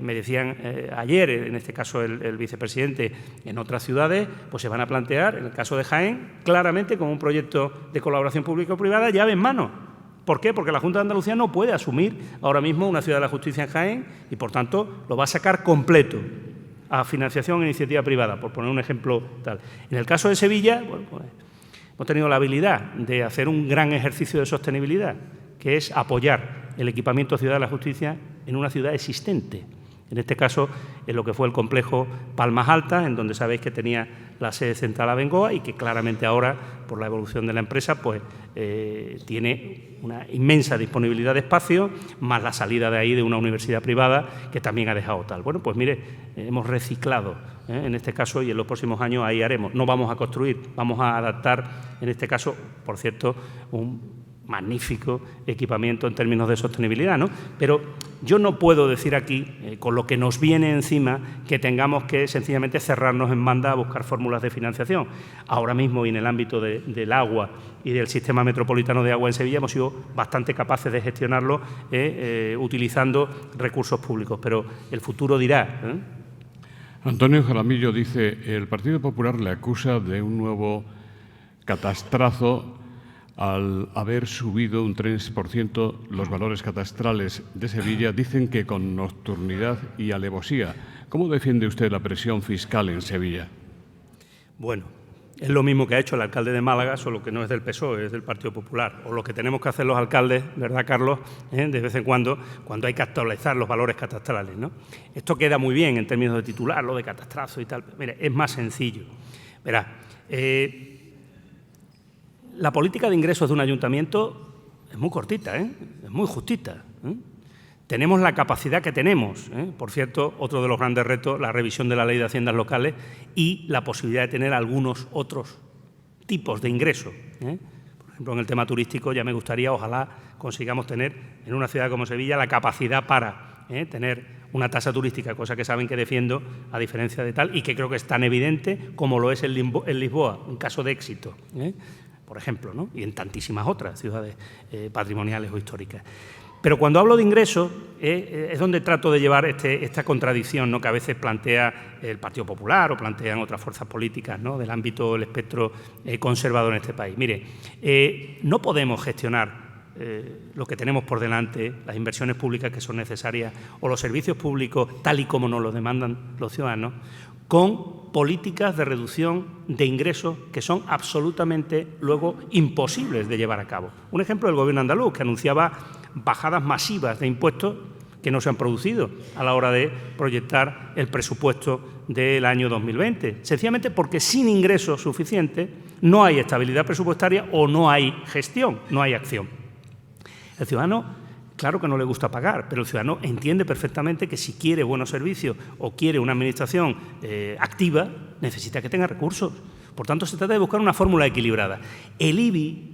me decían ayer, en este caso el vicepresidente, en otras ciudades, pues se van a plantear, en el caso de Jaén, claramente como un proyecto de colaboración público-privada llave en mano. ¿Por qué? Porque la Junta de Andalucía no puede asumir ahora mismo una Ciudad de la Justicia en Jaén y, por tanto, lo va a sacar completo a financiación e iniciativa privada, por poner un ejemplo tal. En el caso de Sevilla, bueno, pues, hemos tenido la habilidad de hacer un gran ejercicio de sostenibilidad, que es apoyar el equipamiento Ciudad de la Justicia en una ciudad existente. En este caso, en lo que fue el complejo Palmas Altas, en donde sabéis que tenía la sede central a Bengoa y que claramente ahora, por la evolución de la empresa, pues tiene una inmensa disponibilidad de espacio, más la salida de ahí de una universidad privada que también ha dejado tal. Bueno, pues mire, hemos reciclado en este caso y en los próximos años ahí haremos. No vamos a construir, vamos a adaptar, en este caso, por cierto, un magnífico equipamiento en términos de sostenibilidad, ¿no? Pero yo no puedo decir aquí, con lo que nos viene encima, que tengamos que sencillamente cerrarnos en banda a buscar fórmulas de financiación. Ahora mismo, y en el ámbito del agua y del sistema metropolitano de agua en Sevilla, hemos sido bastante capaces de gestionarlo utilizando recursos públicos, pero el futuro dirá. Antonio Jaramillo dice, el Partido Popular le acusa de un nuevo catastrazo al haber subido un 3% los valores catastrales de Sevilla. Dicen que con nocturnidad y alevosía. ¿Cómo defiende usted la presión fiscal en Sevilla? Bueno, es lo mismo que ha hecho el alcalde de Málaga, solo que no es del PSOE, es del Partido Popular. O lo que tenemos que hacer los alcaldes, ¿verdad, Carlos?, de vez en cuando hay que actualizar los valores catastrales, ¿no? Esto queda muy bien en términos de titular, lo de catastrazo y tal. Mira, es más sencillo. Verá, la política de ingresos de un ayuntamiento es muy cortita, es muy justita. Tenemos la capacidad que tenemos. Por cierto, otro de los grandes retos, la revisión de la Ley de Haciendas Locales y la posibilidad de tener algunos otros tipos de ingresos. Por ejemplo, en el tema turístico ya me gustaría, ojalá consigamos tener en una ciudad como Sevilla la capacidad para tener una tasa turística, cosa que saben que defiendo a diferencia de tal y que creo que es tan evidente como lo es en Lisboa, un caso de éxito. Por ejemplo, ¿no? Y en tantísimas otras ciudades patrimoniales o históricas. Pero cuando hablo de ingresos es donde trato de llevar esta contradicción, ¿no?, que a veces plantea el Partido Popular o plantean otras fuerzas políticas, ¿no?, del ámbito del espectro conservador en este país. Mire, no podemos gestionar lo que tenemos por delante, las inversiones públicas que son necesarias o los servicios públicos tal y como nos lo demandan los ciudadanos, con políticas de reducción de ingresos que son absolutamente luego imposibles de llevar a cabo. Un ejemplo del Gobierno andaluz, que anunciaba bajadas masivas de impuestos que no se han producido a la hora de proyectar el presupuesto del año 2020, sencillamente porque sin ingresos suficientes no hay estabilidad presupuestaria o no hay gestión, no hay acción. El ciudadano, claro que no le gusta pagar, pero el ciudadano entiende perfectamente que si quiere buenos servicios o quiere una administración activa, necesita que tenga recursos. Por tanto, se trata de buscar una fórmula equilibrada. El IBI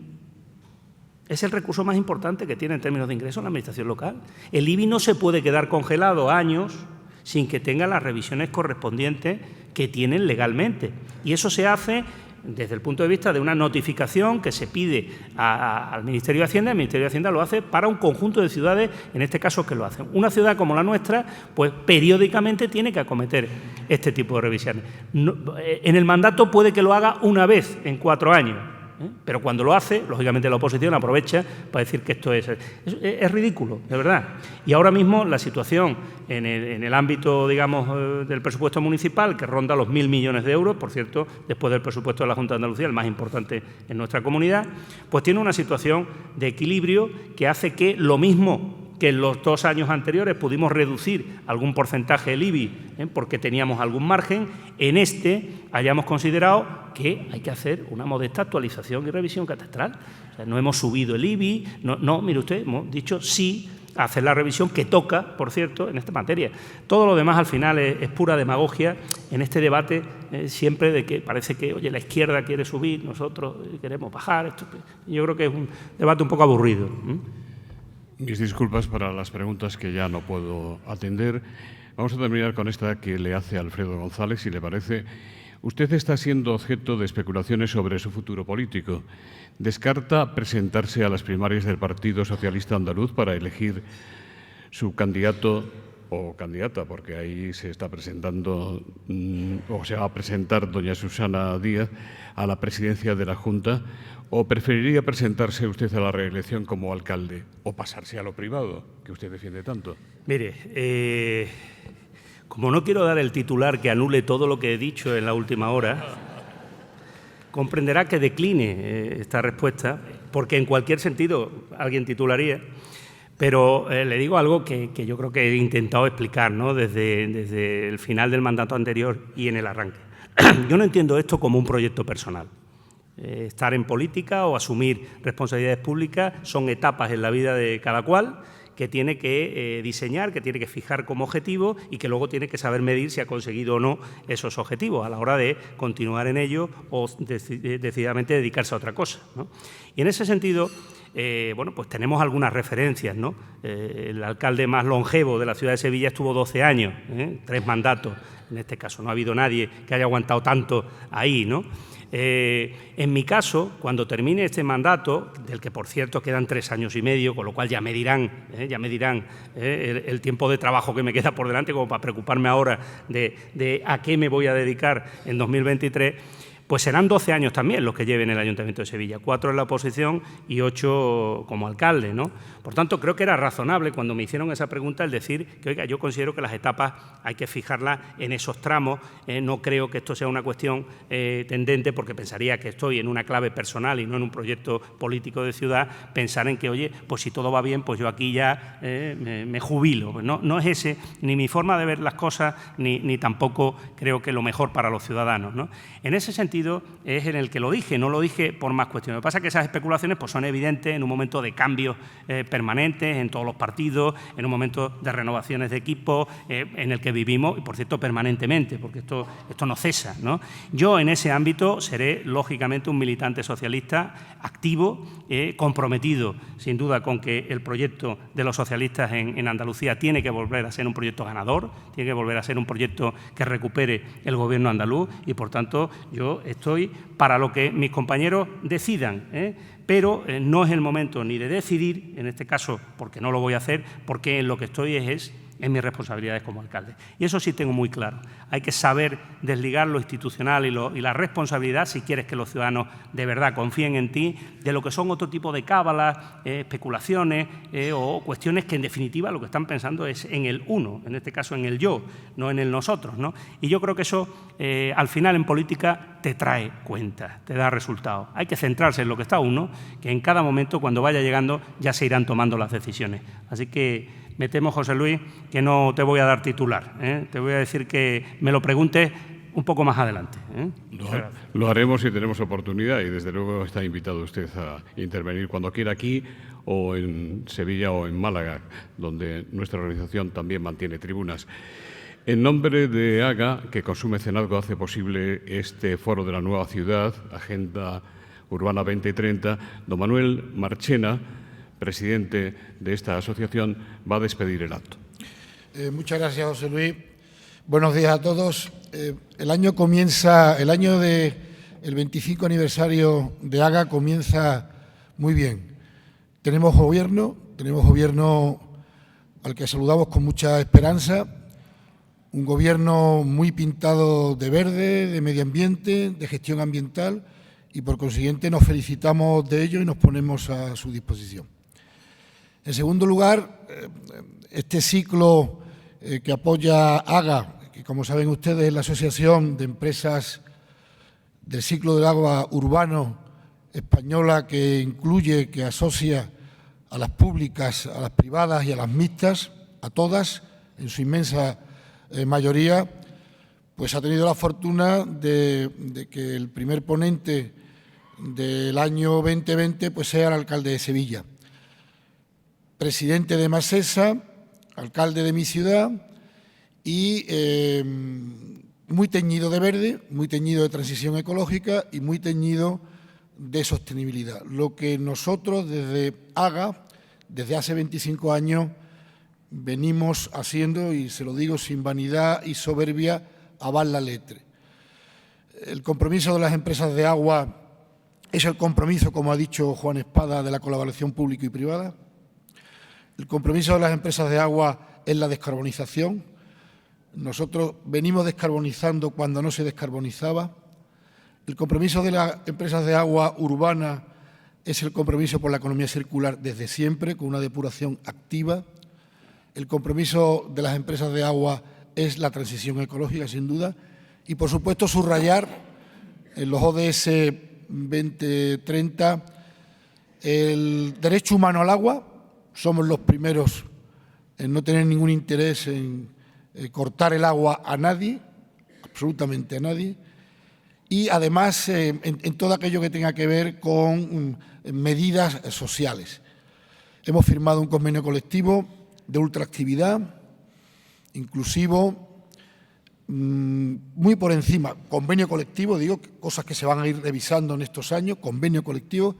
es el recurso más importante que tiene en términos de ingresos la administración local. El IBI no se puede quedar congelado años sin que tenga las revisiones correspondientes que tienen legalmente. Y eso se hace desde el punto de vista de una notificación que se pide al Ministerio de Hacienda. El Ministerio de Hacienda lo hace para un conjunto de ciudades, en este caso, que lo hacen. Una ciudad como la nuestra, pues periódicamente tiene que acometer este tipo de revisiones. En el mandato puede que lo haga una vez en 4 años. Pero cuando lo hace, lógicamente la oposición aprovecha para decir que esto es ridículo, de verdad. Y ahora mismo la situación en el ámbito, digamos, del presupuesto municipal, que ronda los 1.000 millones de euros, por cierto, después del presupuesto de la Junta de Andalucía, el más importante en nuestra comunidad, pues tiene una situación de equilibrio que hace que lo mismo que en los 2 años anteriores pudimos reducir algún porcentaje del IBI porque teníamos algún margen, en este hayamos considerado que hay que hacer una modesta actualización y revisión catastral. O sea, no hemos subido el IBI, no, mire usted, hemos dicho sí a hacer la revisión que toca, por cierto, en esta materia. Todo lo demás al final es pura demagogia en este debate siempre de que parece que, oye, la izquierda quiere subir, nosotros queremos bajar. Yo creo que es un debate un poco aburrido. Mis disculpas para las preguntas que ya no puedo atender. Vamos a terminar con esta que le hace Alfredo González, si le parece. Usted está siendo objeto de especulaciones sobre su futuro político. ¿Descarta presentarse a las primarias del Partido Socialista Andaluz para elegir su candidato o candidata? Porque ahí se está presentando, o se va a presentar doña Susana Díaz a la presidencia de la Junta. ¿O preferiría presentarse usted a la reelección como alcalde o pasarse a lo privado, que usted defiende tanto? Mire, como no quiero dar el titular que anule todo lo que he dicho en la última hora, comprenderá que decline esta respuesta, porque en cualquier sentido alguien titularía. Pero le digo algo que yo creo que he intentado explicar, ¿no?, desde el final del mandato anterior y en el arranque. Yo no entiendo esto como un proyecto personal. Estar en política o asumir responsabilidades públicas son etapas en la vida de cada cual que tiene que diseñar, que tiene que fijar como objetivo y que luego tiene que saber medir si ha conseguido o no esos objetivos a la hora de continuar en ello o decididamente dedicarse a otra cosa, ¿no? Y en ese sentido, bueno, pues tenemos algunas referencias, ¿no? El alcalde más longevo de la ciudad de Sevilla estuvo 12 años, 3 mandatos en este caso. No ha habido nadie que haya aguantado tanto ahí, ¿no? En mi caso, cuando termine este mandato, del que por cierto quedan 3 años y medio, con lo cual ya me dirán el tiempo de trabajo que me queda por delante como para preocuparme ahora de a qué me voy a dedicar en 2023, pues serán 12 años también los que lleven el Ayuntamiento de Sevilla, 4 en la oposición y 8 como alcalde, ¿no? Por tanto, creo que era razonable cuando me hicieron esa pregunta el decir que, oiga, yo considero que las etapas hay que fijarlas en esos tramos. No creo que esto sea una cuestión tendente, porque pensaría que estoy en una clave personal y no en un proyecto político de ciudad, pensar en que, oye, pues si todo va bien, pues yo aquí ya me jubilo. No es ese ni mi forma de ver las cosas, ni tampoco creo que lo mejor para los ciudadanos, ¿no? En ese sentido es en el que lo dije, no lo dije por más cuestiones. Lo que pasa es que esas especulaciones pues, son evidentes en un momento de cambios permanentes en todos los partidos, en un momento de renovaciones de equipos en el que vivimos, y por cierto permanentemente, porque esto no cesa, ¿no? Yo en ese ámbito seré lógicamente un militante socialista activo, comprometido sin duda con que el proyecto de los socialistas en Andalucía tiene que volver a ser un proyecto ganador, tiene que volver a ser un proyecto que recupere el gobierno andaluz y por tanto yo estoy para lo que mis compañeros decidan, pero no es el momento ni de decidir, en este caso porque no lo voy a hacer, porque en lo que estoy es en mis responsabilidades como alcalde. Y eso sí tengo muy claro. Hay que saber desligar lo institucional y la responsabilidad, si quieres que los ciudadanos de verdad confíen en ti, de lo que son otro tipo de cábalas, especulaciones o cuestiones que en definitiva lo que están pensando es en el uno, en este caso en el yo, no en el nosotros, ¿no? Y yo creo que eso al final en política te trae cuenta, te da resultados. Hay que centrarse en lo que está uno, que en cada momento cuando vaya llegando ya se irán tomando las decisiones. Así que me temo, José Luis, que no te voy a dar titular, ¿eh? Te voy a decir que me lo preguntes un poco más adelante, ¿eh? Lo haremos si tenemos oportunidad y desde luego está invitado usted a intervenir cuando quiera aquí o en Sevilla o en Málaga, donde nuestra organización también mantiene tribunas. En nombre de AGA, que con su mecenazgo hace posible este foro de la nueva ciudad, Agenda Urbana 2030, don Manuel Marchena, presidente de esta asociación, va a despedir el acto. Muchas gracias, José Luis. Buenos días a todos. El año comienza, el año del 25 aniversario de AGA comienza muy bien. Tenemos gobierno al que saludamos con mucha esperanza, un gobierno muy pintado de verde, de medio ambiente, de gestión ambiental y por consiguiente nos felicitamos de ello y nos ponemos a su disposición. En segundo lugar, este ciclo que apoya AGA, que como saben ustedes es la Asociación de Empresas del Ciclo del Agua Urbano española que incluye, que asocia a las públicas, a las privadas y a las mixtas, a todas, en su inmensa mayoría, pues ha tenido la fortuna de que el primer ponente del año 2020 pues sea el alcalde de Sevilla, presidente de Masesa, alcalde de mi ciudad y muy teñido de verde, muy teñido de transición ecológica y muy teñido de sostenibilidad. Lo que nosotros desde AGA, desde hace 25 años, venimos haciendo, y se lo digo sin vanidad y soberbia, a bas la letre. El compromiso de las empresas de agua es el compromiso, como ha dicho Juan Espada, de la colaboración pública y privada. El compromiso de las empresas de agua es la descarbonización. Nosotros venimos descarbonizando cuando no se descarbonizaba. El compromiso de las empresas de agua urbana es el compromiso por la economía circular desde siempre, con una depuración activa. El compromiso de las empresas de agua es la transición ecológica, sin duda. Y, por supuesto, subrayar en los ODS 2030 el derecho humano al agua. Somos los primeros en no tener ningún interés en cortar el agua a nadie, absolutamente a nadie. Y, además, en todo aquello que tenga que ver con medidas sociales. Hemos firmado un convenio colectivo de ultraactividad, inclusivo, muy por encima, convenio colectivo, digo, cosas que se van a ir revisando en estos años, convenio colectivo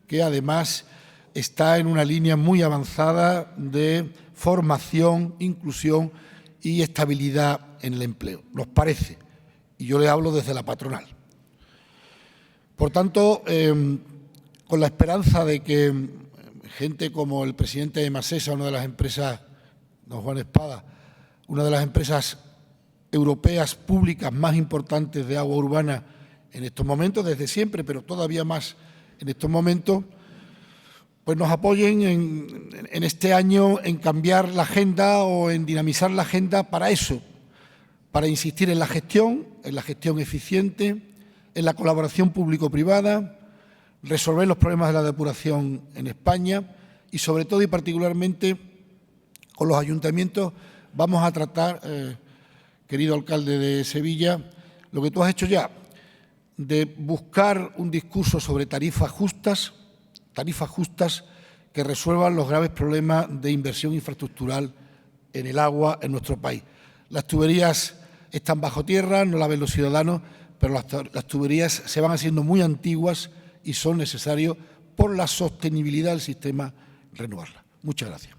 que además está en una línea muy avanzada de formación, inclusión y estabilidad en el empleo. Nos parece, y yo le hablo desde la patronal. Por tanto, con la esperanza de que gente como el presidente de Masesa, una de las empresas, don Juan Espada, una de las empresas europeas públicas más importantes de agua urbana en estos momentos, desde siempre, pero todavía más en estos momentos, pues nos apoyen en este año en cambiar la agenda o en dinamizar la agenda para eso, para insistir en la gestión eficiente, en la colaboración público-privada, resolver los problemas de la depuración en España y, sobre todo y particularmente, con los ayuntamientos vamos a tratar, querido alcalde de Sevilla, lo que tú has hecho ya, de buscar un discurso sobre tarifas justas que resuelvan los graves problemas de inversión infraestructural en el agua en nuestro país. Las tuberías están bajo tierra, no las ven los ciudadanos, pero las tuberías se van haciendo muy antiguas y son necesarios, por la sostenibilidad del sistema, renovarlas. Muchas gracias.